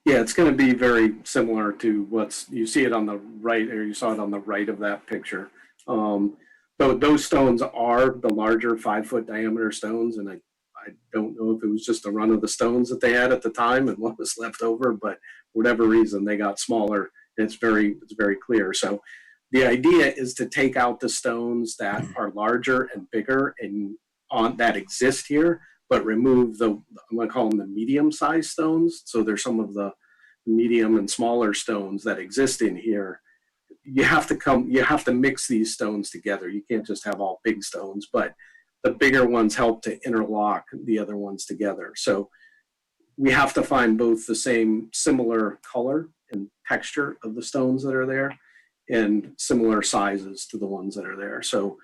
Speaker 8: Yeah, it's going to be very similar to what's, you see it on the right, or you saw it on the right of that picture. Those stones are the larger 5-foot diameter stones, and I don't know if it was just a run of the stones that they had at the time and what was left over, but for whatever reason they got smaller. It's very clear. So the idea is to take out the stones that are larger and bigger and that exist here, but remove I'm going to call them the medium-sized stones. So there's some of the medium and smaller stones that exist in here. You have to mix these stones together. You can't just have all big stones, but the bigger ones help to interlock the other ones together. So we have to find both the similar color and texture of the stones that are there and similar sizes to the ones that are there. So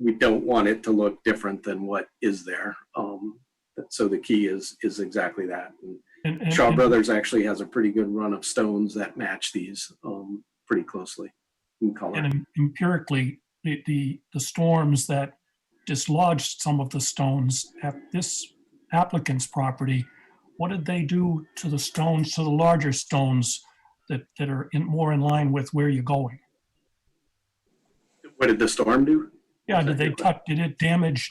Speaker 8: we don't want it to look different than what is there. So the key is exactly that. And Shaw Brothers actually has a pretty good run of stones that match these pretty closely in color.
Speaker 2: And empirically, the storms that dislodged some of the stones at this applicant's property, what did they do to the stones, to the larger stones that are more in line with where you're going?
Speaker 8: What did the storm do?
Speaker 2: Yeah, did it damage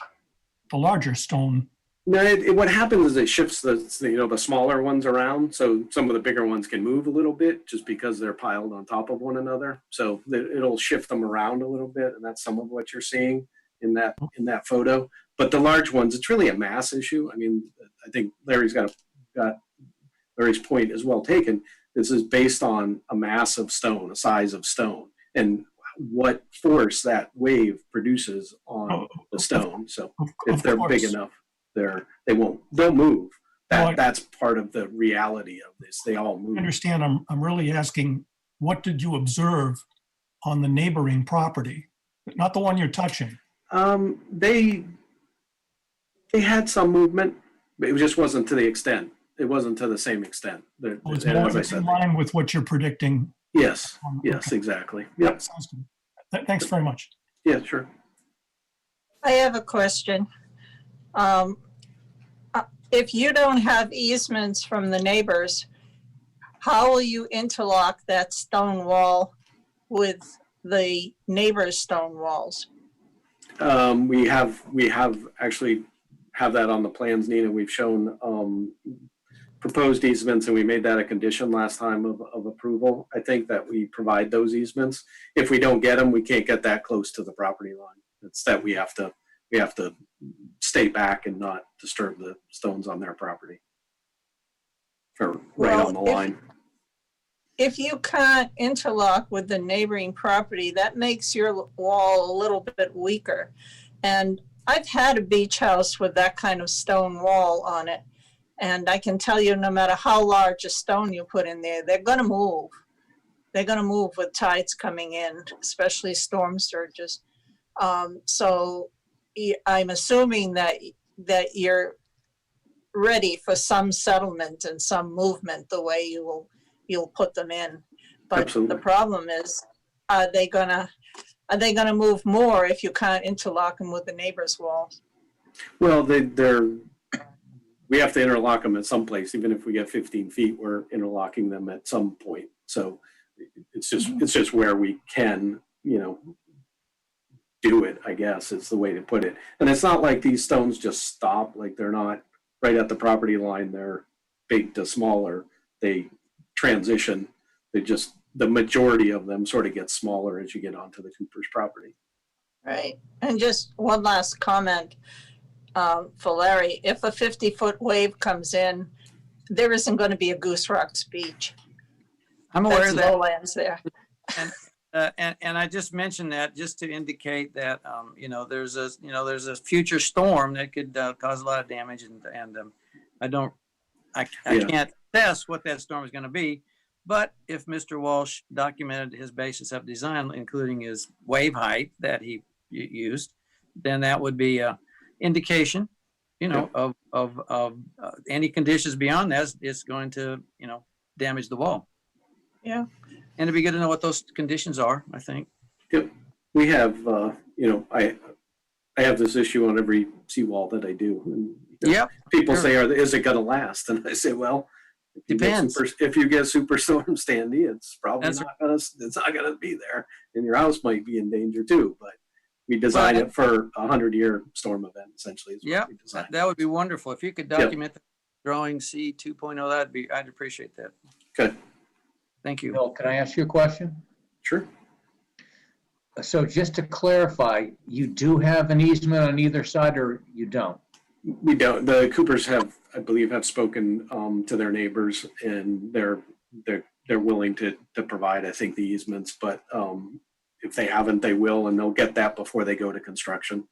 Speaker 2: the larger stone?
Speaker 8: No, what happens is it shifts the smaller ones around, so some of the bigger ones can move a little bit just because they're piled on top of one another. So it'll shift them around a little bit, and that's some of what you're seeing in that photo. But the large ones, it's really a mass issue. I mean, I think Larry's Larry's point is well taken. This is based on a mass of stone, a size of stone, and what force that wave produces on the stone. So if they're big enough, they'll move. That's part of the reality of this. They all move.
Speaker 2: I understand. I'm really asking, what did you observe on the neighboring property? Not the one you're touching.
Speaker 8: They had some movement, but it just wasn't to the extent. It wasn't to the same extent.
Speaker 2: It's more in line with what you're predicting.
Speaker 8: Yes, exactly. Yep.
Speaker 2: Sounds good. Thanks very much.
Speaker 8: Yeah, sure.
Speaker 5: I have a question. If you don't have easements from the neighbors, how will you interlock that stone wall with the neighbors' stone walls?
Speaker 8: We have actually have that on the plans, Nina. We've shown proposed easements, and we made that a condition last time of approval. I think that we provide those easements. If we don't get them, we can't get that close to the property line. It's that we have to stay back and not disturb the stones on their property. On the line.
Speaker 5: If you can't interlock with the neighboring property, that makes your wall a little bit weaker. And I've had a beach house with that kind of stone wall on it. And I can tell you, no matter how large a stone you put in there, they're going to move. They're going to move with tides coming in, especially storm surges. So I'm assuming that you're ready for some settlement and some movement the way you'll put them in. But
Speaker 8: Absolutely.
Speaker 5: The problem is, are they gonna move more if you can't interlock them with the neighbor's walls?
Speaker 8: Well, we have to interlock them at some place. Even if we get 15 feet, we're interlocking them at some point. So it's just where we can, do it, I guess is the way to put it. And it's not like these stones just stop. Like they're not right at the property line. They're big to smaller. They transition. The majority of them sort of get smaller as you get onto the Cooper's property.
Speaker 5: Right. And just one last comment. for Larry, if a 50-foot wave comes in, there isn't going to be a Goose Rocks beach.
Speaker 3: I'm aware
Speaker 5: That's
Speaker 3: of that.
Speaker 5: lowlands there.
Speaker 3: And I just mentioned that just to indicate that, there's a future storm that could cause a lot of damage, and I
Speaker 8: Yeah.
Speaker 3: can't assess what that storm is going to be. But if Mr. Walsh documented his basis of design, including his wave height that he used, then that would be a indication, of any conditions beyond that is going to, damage the wall.
Speaker 5: Yeah.
Speaker 3: And it'd be good to know what those conditions are, I think.
Speaker 8: Yep. We have, I have this issue on every seawall that I do. And,
Speaker 3: Yep.
Speaker 8: people
Speaker 3: sure.
Speaker 8: say, is it going to last? And I say, well,
Speaker 3: Depends.
Speaker 8: If you get Superstorm Sandy, it's probably
Speaker 3: That's
Speaker 8: it's not gonna be there, and your house might be in danger too. But we designed it for a 100-year storm event, essentially.
Speaker 3: Yeah, that would be wonderful. If you could document the drawing C 2.0, I'd appreciate that.
Speaker 8: Okay.
Speaker 3: Thank you.
Speaker 6: Bill, can I ask you a question?
Speaker 8: Sure.
Speaker 6: So just to clarify, you do have an easement on either side, or you don't?
Speaker 8: We don't. The Coopers have, I believe, have spoken to their neighbors, and they're willing to provide, I think, the easements. But if they haven't, they will, and they'll get that before they go to construction.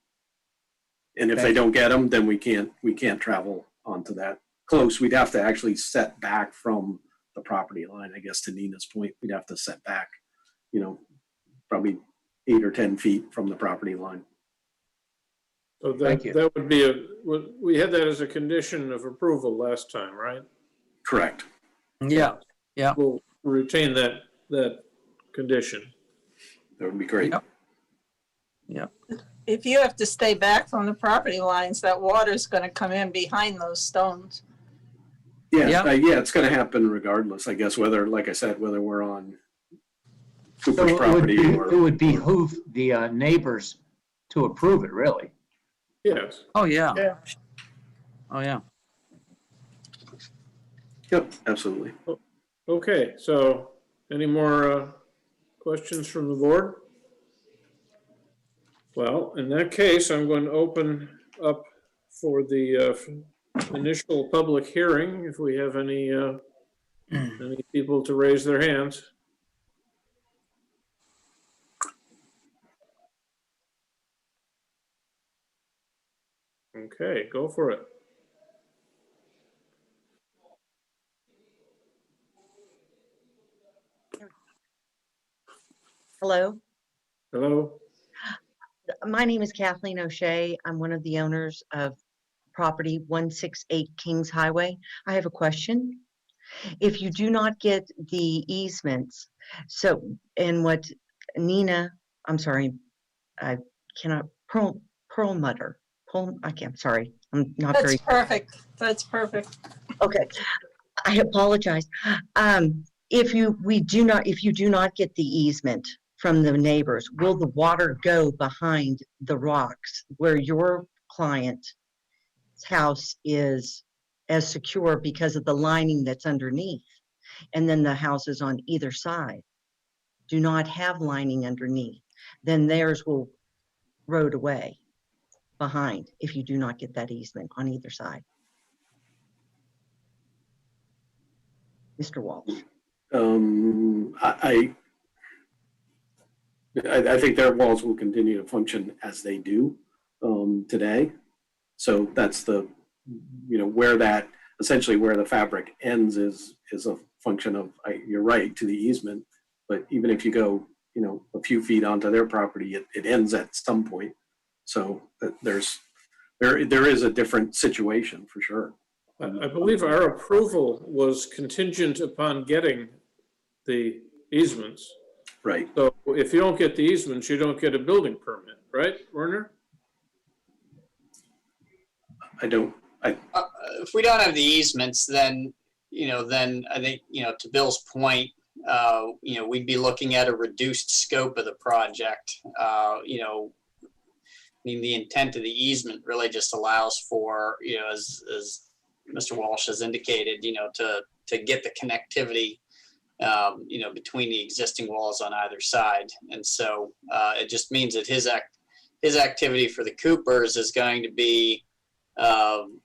Speaker 8: And if they don't get them, then we can't travel onto that close. We'd have to actually set back from the property line. I guess to Nina's point, we'd have to set back, probably 8 or 10 feet from the property line.
Speaker 1: So
Speaker 6: Thank you.
Speaker 1: that would be we had that as a condition of approval last time, right?
Speaker 8: Correct.
Speaker 3: Yeah. Yeah.
Speaker 1: We'll retain that condition.
Speaker 8: That would be great.
Speaker 3: Yep.
Speaker 5: If you have to stay back from the property lines, that water's going to come in behind those stones.
Speaker 8: Yeah,
Speaker 3: Yep.
Speaker 8: It's going to happen regardless, I guess, whether, like I said, whether we're on
Speaker 6: So
Speaker 8: Cooper's property
Speaker 6: it
Speaker 8: or.
Speaker 6: would behoove the neighbors to approve it, really.
Speaker 1: Yes.
Speaker 3: Oh, yeah.
Speaker 5: Yeah.
Speaker 3: Oh, yeah.
Speaker 8: Yep, absolutely.
Speaker 1: Okay, so any more questions from the board? Well, in that case, I'm going to open up for the initial public hearing, if we have any people to raise their hands. Okay, go for it.
Speaker 9: Hello,
Speaker 1: Hello?
Speaker 9: my name is Kathleen O'Shea. I'm one of the owners of property 168 Kings Highway. I have a question. If you do not get the easements, and what Nina, I'm sorry, I cannot, Perlmutter, I'm sorry, I'm not very.
Speaker 5: That's perfect. That's perfect.
Speaker 9: Okay, I apologize. If you do not get the easement from the neighbors, will the water go behind the rocks where your client's house is as secure because of the lining that's underneath? And then the houses on either side do not have lining underneath. Then theirs will erode away behind if you do not get that easement on either side. Mr. Walsh.
Speaker 8: I think their walls will continue to function as they do today. So that's where that, essentially where the fabric ends is a function of, you're right, to the easement. But even if you go, a few feet onto their property, it ends at some point. So there is a different situation for sure.
Speaker 1: I believe our approval was contingent upon getting the easements.
Speaker 8: Right.
Speaker 1: So if you don't get the easements, you don't get a building permit, right, Werner?
Speaker 7: If we don't have the easements, then I think, to Bill's point, we'd be looking at a reduced scope of the project. The intent of the easement really just allows for, as Mr. Walsh has indicated, to get the connectivity, between the existing walls on either side. And so it just means that his activity for the Coopers is going to be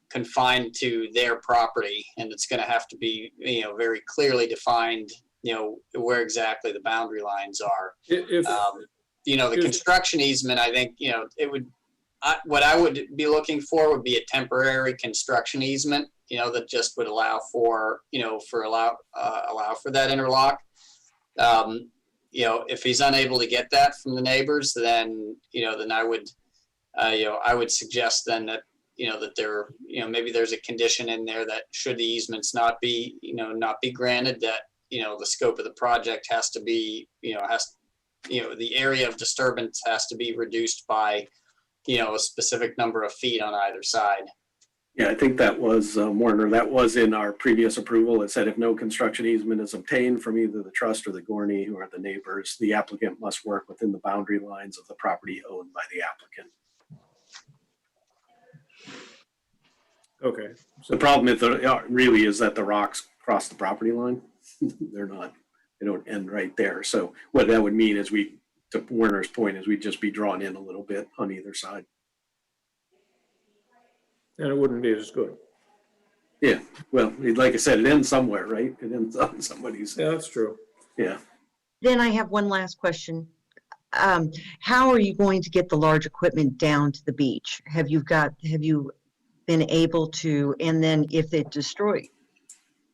Speaker 7: confined to their property, and it's going to have to be, very clearly defined, where exactly the boundary lines are.
Speaker 1: If,
Speaker 7: The construction easement, I think, it would, what I would be looking for would be a temporary construction easement, that just would allow for, allow for that interlock. If he's unable to get that from the neighbors, then, then I would suggest then that, that there, maybe there's a condition in there that should the easements not be granted, that, the scope of the project has to be, the area of disturbance has to be reduced by, a specific number of feet on either side.
Speaker 8: Yeah, I think that was, Warner, that was in our previous approval. It said if no construction easement is obtained from either the trust or the Gorney, who are the neighbors, the applicant must work within the boundary lines of the property owned by the applicant.
Speaker 1: okay,
Speaker 8: The problem is really is that the rocks cross the property line. They're not, they don't end right there. So what that would mean is to Werner's point, is we'd just be drawn in a little bit on either side.
Speaker 1: and it wouldn't be as good.
Speaker 8: Yeah, well, like I said, it ends somewhere, right? It ends on somebody's,
Speaker 1: Yeah, that's true.
Speaker 8: yeah.
Speaker 9: Then I have one last question. How are you going to get the large equipment down to the beach? Have you been able to, and then if it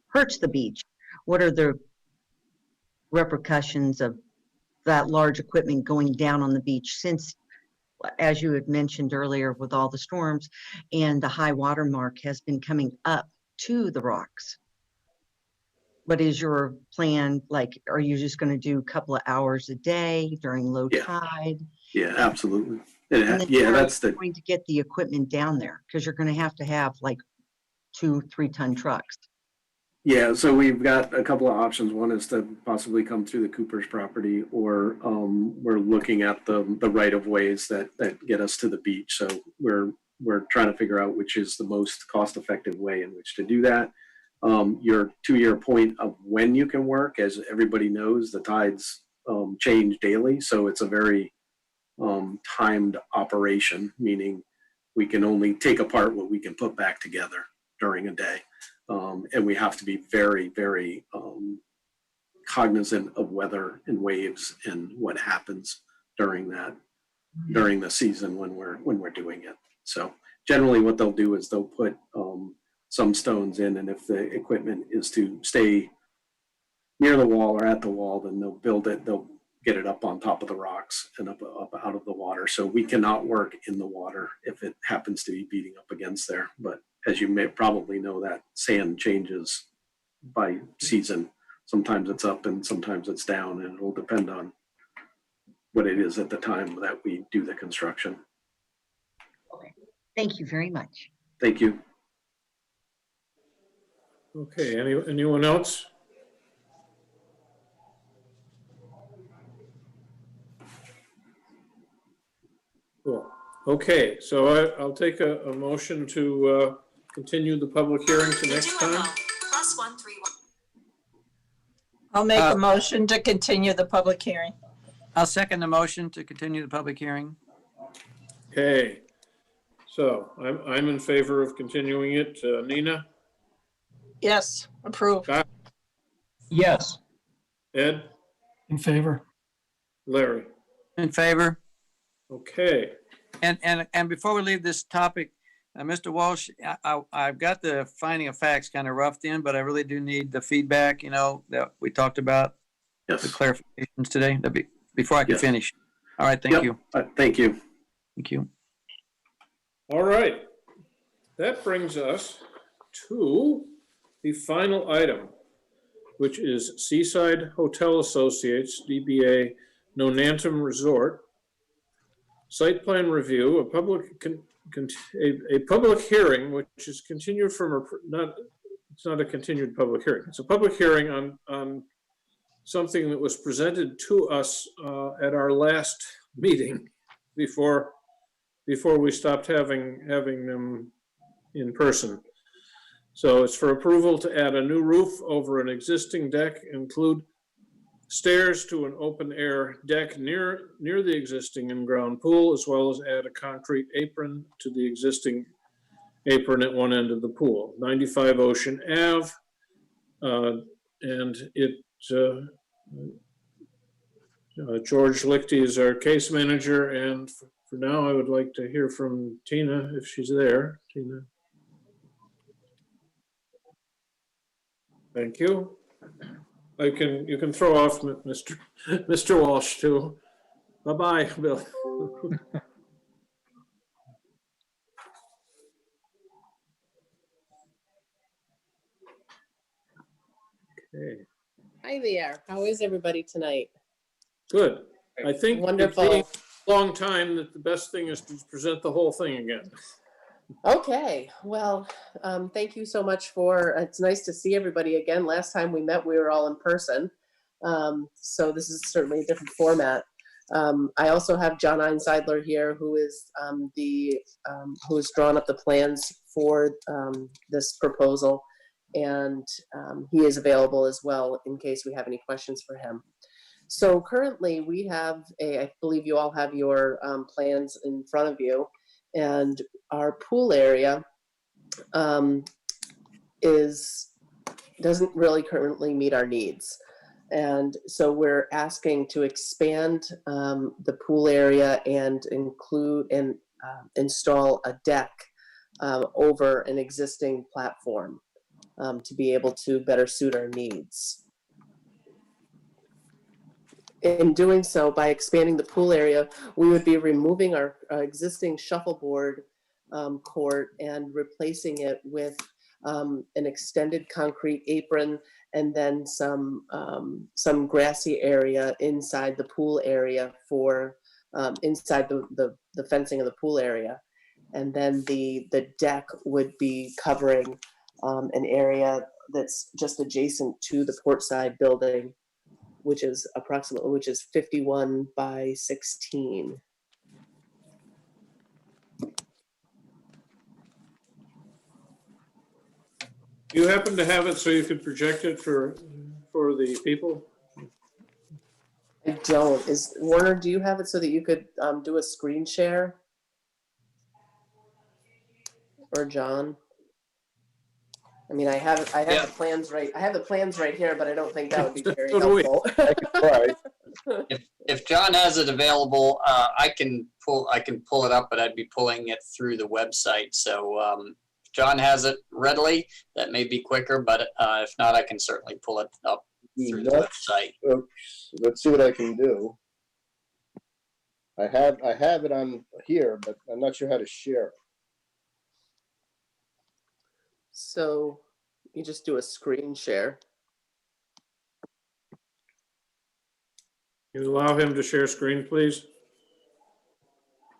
Speaker 9: hurts the beach, what are the repercussions of that large equipment going down on the beach, since, as you had mentioned earlier, with all the storms and the high water mark has been coming up to the rocks? What is your plan? Like, are you just going to do a couple of hours a day during low
Speaker 8: Yeah.
Speaker 9: tide?
Speaker 8: Yeah, absolutely.
Speaker 9: And then
Speaker 8: Yeah,
Speaker 9: how are
Speaker 8: that's
Speaker 9: you
Speaker 8: the,
Speaker 9: going to get the equipment down there? Because you're going to have like 2-3 ton trucks.
Speaker 8: yeah, so we've got a couple of options. One is to possibly come through the Cooper's property, or we're looking at the right of ways that get us to the beach. So we're trying to figure out which is the most cost effective way in which to do that. To your point of when you can work, as everybody knows, the tides change daily. So it's a very timed operation, meaning we can only take apart what we can put back together during a day. And we have to be very, very cognizant of weather and waves and what happens during the season when we're doing it. So generally what they'll do is they'll put some stones in, and if the equipment is to stay near the wall or at the wall, then they'll get it up on top of the rocks and up out of the water. So we cannot work in the water if it happens to be beating up against there. But as you may probably know, that sand changes by season. Sometimes it's up and sometimes it's down, and it'll depend on what it is at the time that we do the construction.
Speaker 9: Thank you very much.
Speaker 8: Thank you.
Speaker 1: Okay, anyone else? Cool. Okay, so I'll take a motion to continue the public hearing to next time.
Speaker 5: I'll make a motion to continue the public hearing.
Speaker 3: I'll second the motion to continue the public hearing.
Speaker 1: Okay, so I'm in favor of continuing it. Nina,
Speaker 5: Yes, approved.
Speaker 6: Yes.
Speaker 1: Ed,
Speaker 2: In favor?
Speaker 1: Larry.
Speaker 3: In favor?
Speaker 1: Okay,
Speaker 3: And before we leave this topic, Mr. Walsh, I've got the finding of facts kind of roughed in, but I really do need the feedback, that we talked about, the
Speaker 8: Yes.
Speaker 3: clarifications today, before I can
Speaker 8: Yes.
Speaker 3: finish. All right, thank
Speaker 8: Yep.
Speaker 3: you.
Speaker 8: Thank you.
Speaker 3: Thank you.
Speaker 1: all right. That brings us to the final item, which is Seaside Hotel Associates, DBA Nonantum Resort. Site plan review, a public hearing, which is continued from it's not a continued public hearing. It's a public hearing on something that was presented to us at our last meeting before we stopped having them in person. So it's for approval to add a new roof over an existing deck, include stairs to an open-air deck near the existing in-ground pool, as well as add a concrete apron to the existing apron at one end of the pool, 95 Ocean Ave. And George Lichty is our case manager, and for now, I would like to hear from Tina if she's there. Tina. Thank you. You can throw off Mr. Walsh too. Bye-bye, Bill. Okay,
Speaker 10: Hi there. How is everybody tonight?
Speaker 1: good. I think it being
Speaker 10: Wonderful.
Speaker 1: a long time that the best thing is to present the whole thing again.
Speaker 10: Okay. Well, thank you so much it's nice to see everybody again. Last time we met, we were all in person. So this is certainly a different format. I also have John Einseidler here, who is who's drawn up the plans for this proposal. And he is available as well in case we have any questions for him. So currently we have I believe you all have your plans in front of you, and our pool area doesn't really currently meet our needs. And so we're asking to expand the pool area and include and install a deck over an existing platform to be able to better suit our needs. In doing so, by expanding the pool area, we would be removing our existing shuffleboard court and replacing it with an extended concrete apron and then some grassy area inside the pool area for inside the fencing of the pool area. And then the deck would be covering an area that's just adjacent to the portside building, which is 51 by 16.
Speaker 1: You happen to have it so you could project it for the people?
Speaker 10: I don't. Warner, do you have it so that you could do a screen share? Or John? I mean, I have the plans right. I have the plans right here, but I don't think that would be very helpful.
Speaker 7: If John has it available, I can pull it up, but I'd be pulling it through the website. So if John has it readily, that may be quicker, but if not, I can certainly pull it up through the website.
Speaker 11: Oops. Let's see what I can do. I have it on here, but I'm not sure how to share it.
Speaker 10: So you just do a screen share.
Speaker 1: Can you allow him to share screen, please?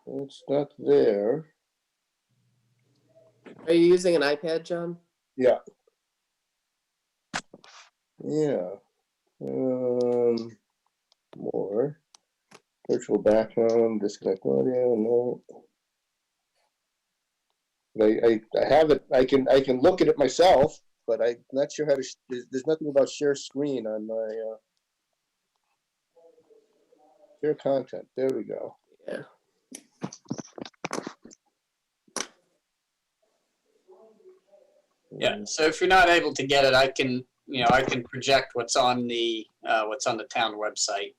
Speaker 11: It's not there.
Speaker 10: Are you using an iPad, John?
Speaker 11: Yeah. Yeah. More. Virtual background, disconnect audio, no. I have it, I can look at it myself, but I'm not sure how to, there's nothing about share screen on my, share content, there we go.
Speaker 10: Yeah.
Speaker 7: Yeah. So if you're not able to get it, I can project what's on the town website.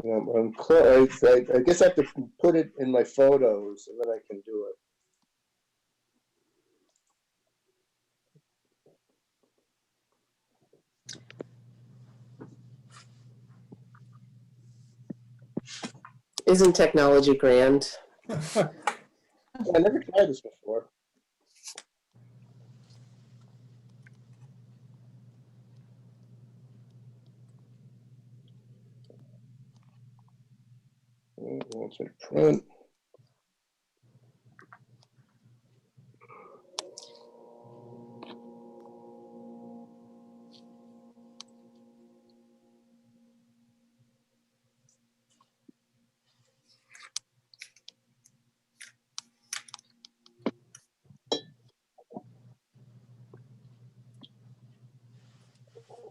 Speaker 11: I guess I have to put it in my photos and then I can do it.
Speaker 10: Isn't technology grand?
Speaker 11: I never tried this before. Once I print.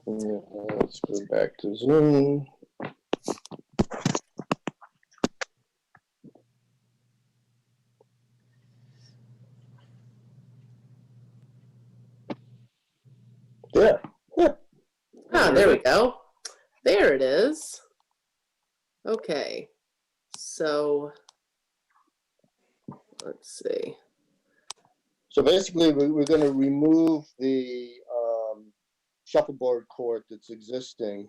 Speaker 11: Yeah, let's go back to Zoom.
Speaker 10: there we go. There it is. Okay, so let's see.
Speaker 11: So basically, we're going to remove the shuffleboard court that's existing,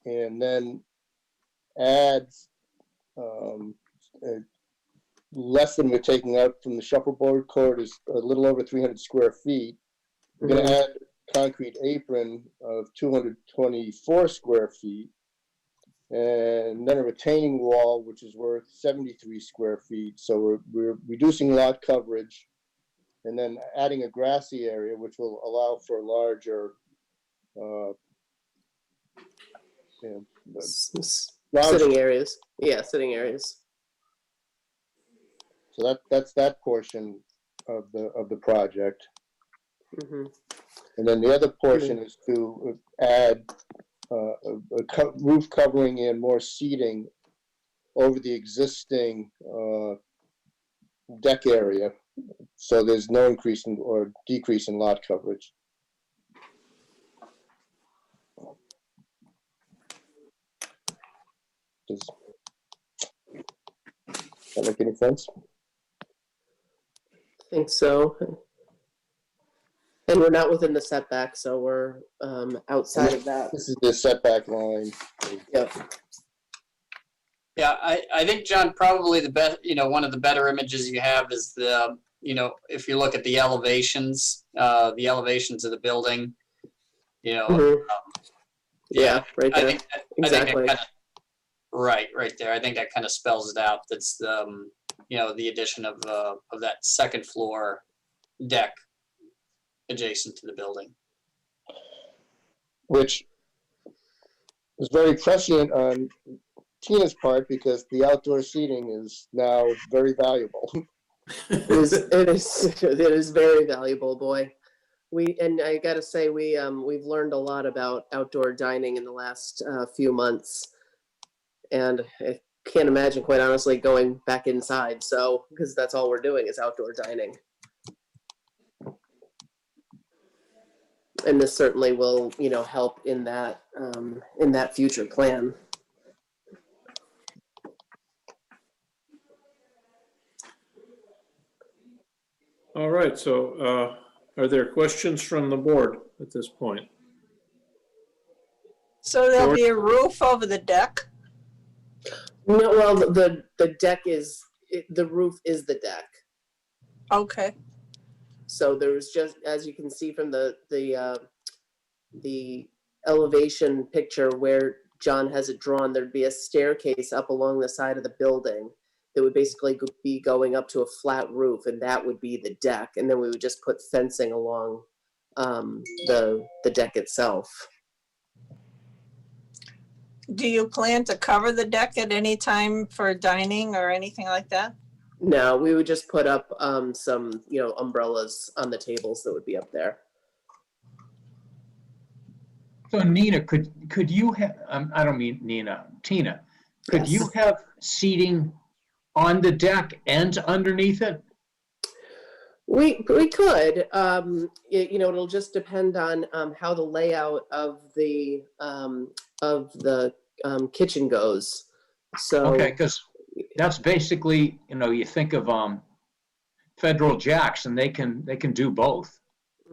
Speaker 11: and then add less than we're taking out from the shuffleboard court is a little over 300 square feet. We're going to add concrete apron of 224 square feet, and then a retaining wall, which is worth 73 square feet. So we're reducing lot coverage, and then adding a grassy area, which will allow for larger, large.
Speaker 10: Sitting areas. Yeah, sitting areas.
Speaker 11: So that's that portion of the project. And then the other portion is to add a roof covering and more seating over the existing deck area, so there's no increase in or decrease in lot coverage. Does that make any sense?
Speaker 10: I think so. And we're not within the setback, so we're outside of that.
Speaker 11: This is the setback line.
Speaker 10: Yep.
Speaker 7: Yeah, I think, John, probably the best, one of the better images you have is the, if you look at the elevations of the building,
Speaker 10: Yeah, right there.
Speaker 7: I think
Speaker 10: Exactly.
Speaker 7: right there. I think that kind of spells it out. That's the addition of that second floor deck adjacent to the building.
Speaker 11: Which is very prescient on Tina's part, because the outdoor seating is now very valuable.
Speaker 10: It is very valuable, boy. And I gotta say, we've learned a lot about outdoor dining in the last few months, and I can't imagine, quite honestly, going back inside. So, because that's all we're doing is outdoor dining, and this certainly will, help in that future plan.
Speaker 1: All right, so are there questions from the board at this point?
Speaker 5: So there'll be a roof over the deck?
Speaker 10: No, well, the deck is, the roof is the deck.
Speaker 5: Okay.
Speaker 10: So there's just, as you can see from the elevation picture where John has it drawn, there'd be a staircase up along the side of the building that would basically be going up to a flat roof, and that would be the deck. And then we would just put fencing along the deck itself.
Speaker 5: Do you plan to cover the deck at any time for dining or anything like that?
Speaker 10: No, we would just put up some, umbrellas on the tables that would be up there.
Speaker 6: So Nina, could you have, I don't mean Nina, Tina, could you have seating on the deck and underneath it?
Speaker 10: We could, it'll just depend on how the layout of the kitchen goes. So
Speaker 6: Okay, because that's basically, you think of Federal Jacks, and they can do both.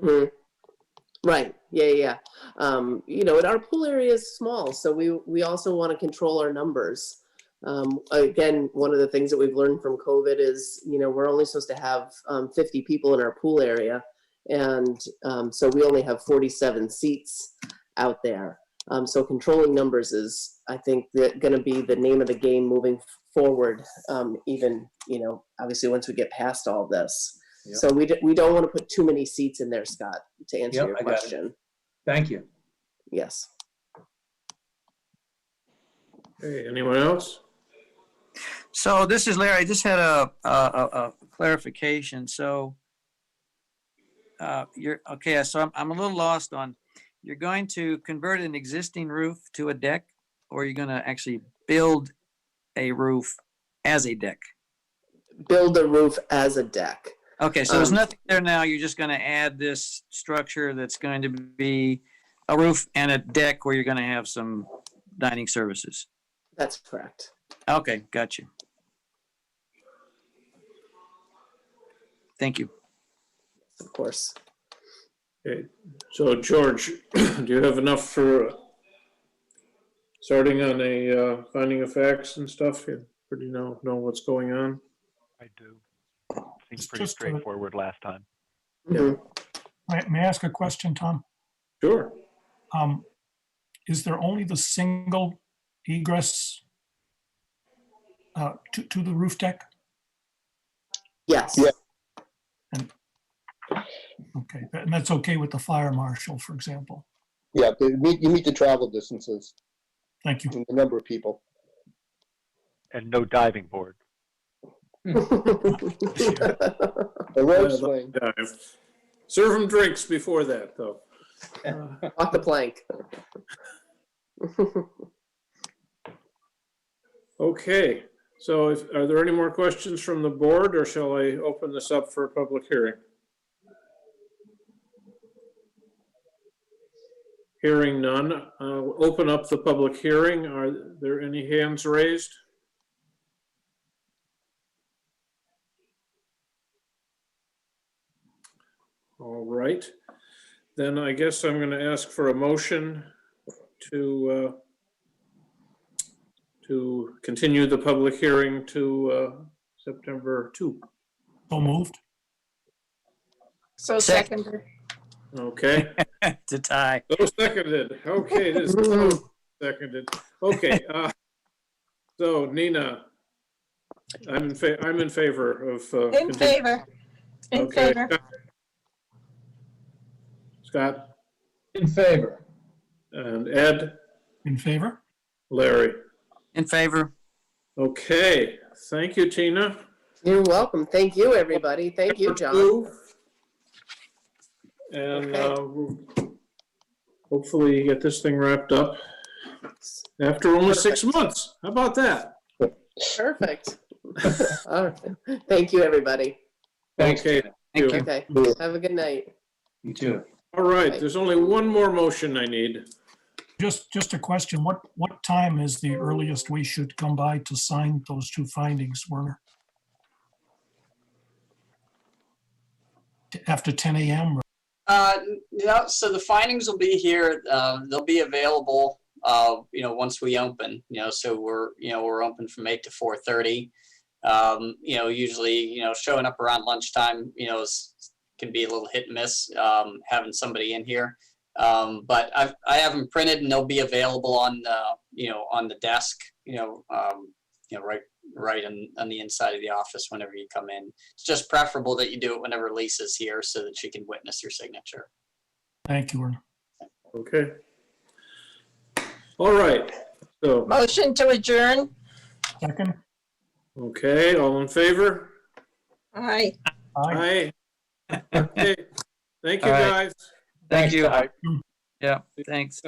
Speaker 10: Mhm. Right. Yeah. And our pool area is small, so we also want to control our numbers. Again, one of the things that we've learned from COVID is, we're only supposed to have 50 people in our pool area. And so we only have 47 seats out there. So controlling numbers is, I think, going to be the name of the game moving forward, even, obviously once we get past all this. Yep. So we don't want to put too many seats in there, Scott, to answer your question.
Speaker 6: Thank you.
Speaker 10: Yes.
Speaker 1: Okay, anyone else?
Speaker 3: So this is Larry. I just had a clarification. So you're okay. So I'm a little lost on. You're going to convert an existing roof to a deck, or you're going to actually build a roof as a deck?
Speaker 10: Build a roof as a deck.
Speaker 3: Okay, so there's nothing there now. You're just going to add this structure that's going to be A roof and a deck where you're gonna have some dining services.
Speaker 10: That's correct.
Speaker 3: Okay, got you. Thank you.
Speaker 10: Of course.
Speaker 1: Okay, so George, do you have enough for starting on a finding of facts and stuff? You pretty know what's going on?
Speaker 4: I do. Seems
Speaker 2: It's
Speaker 4: pretty
Speaker 2: just a-
Speaker 4: straightforward last time.
Speaker 10: Mhm.
Speaker 2: May I ask a question, Tom?
Speaker 1: Sure.
Speaker 2: Is there only the single egress to the roof deck?
Speaker 10: Yes.
Speaker 11: Yeah.
Speaker 2: Okay, and that's okay with the fire marshal, for example?
Speaker 11: Yeah, you meet the travel distances
Speaker 2: Thank you.
Speaker 11: and the number of people.
Speaker 4: And no diving board.
Speaker 11: A road swing.
Speaker 1: Serve them drinks before that, though.
Speaker 10: Off the plank.
Speaker 1: Okay, so are there any more questions from the board, or shall I open this up for a public hearing? Hearing none, I'll open up the public hearing. Are there any hands raised? All right, then I guess I'm going to ask for a motion to continue the public hearing to September 2.
Speaker 2: So moved.
Speaker 5: So seconded.
Speaker 1: Okay.
Speaker 3: To tie.
Speaker 1: So seconded. Okay, this is so seconded. Okay. So Nina, I'm in favor of.
Speaker 5: In favor. In
Speaker 1: Okay.
Speaker 5: favor.
Speaker 1: Scott
Speaker 6: In favor.
Speaker 1: and Ed,
Speaker 2: In favor?
Speaker 1: Larry.
Speaker 3: In favor.
Speaker 1: Okay, thank you, Tina.
Speaker 10: You're welcome. Thank you, everybody. Thank you, John.
Speaker 1: And we'll hopefully get this thing wrapped up after only 6 months. How about that?
Speaker 10: Perfect. All right. Thank you, everybody.
Speaker 6: Thanks.
Speaker 1: Okay.
Speaker 3: Thank you.
Speaker 10: Okay. Have a good night.
Speaker 6: You too.
Speaker 1: All right, there's only one more motion I need.
Speaker 2: Just a question. What time is the earliest we should come by to sign those two findings, Werner? After 10 a.m.?
Speaker 7: No, so the findings will be here. They'll be available, once we open, so we're open from 8 to 4:30. Usually, showing up around lunchtime, can be a little hit and miss, having somebody in here. But I have them printed and they'll be available on the desk, right on the inside of the office whenever you come in. It's just preferable that you do it whenever Lisa's here so that she can witness your signature.
Speaker 2: Thank you, Werner.
Speaker 1: Okay. All right, so,
Speaker 5: Motion to adjourn.
Speaker 2: Second?
Speaker 1: okay, all in favor?
Speaker 5: Aye.
Speaker 2: Aye.
Speaker 1: Aye. Okay, thank you,
Speaker 3: All right.
Speaker 1: guys.
Speaker 3: Thank you.
Speaker 4: Aye.
Speaker 3: Yeah, thanks.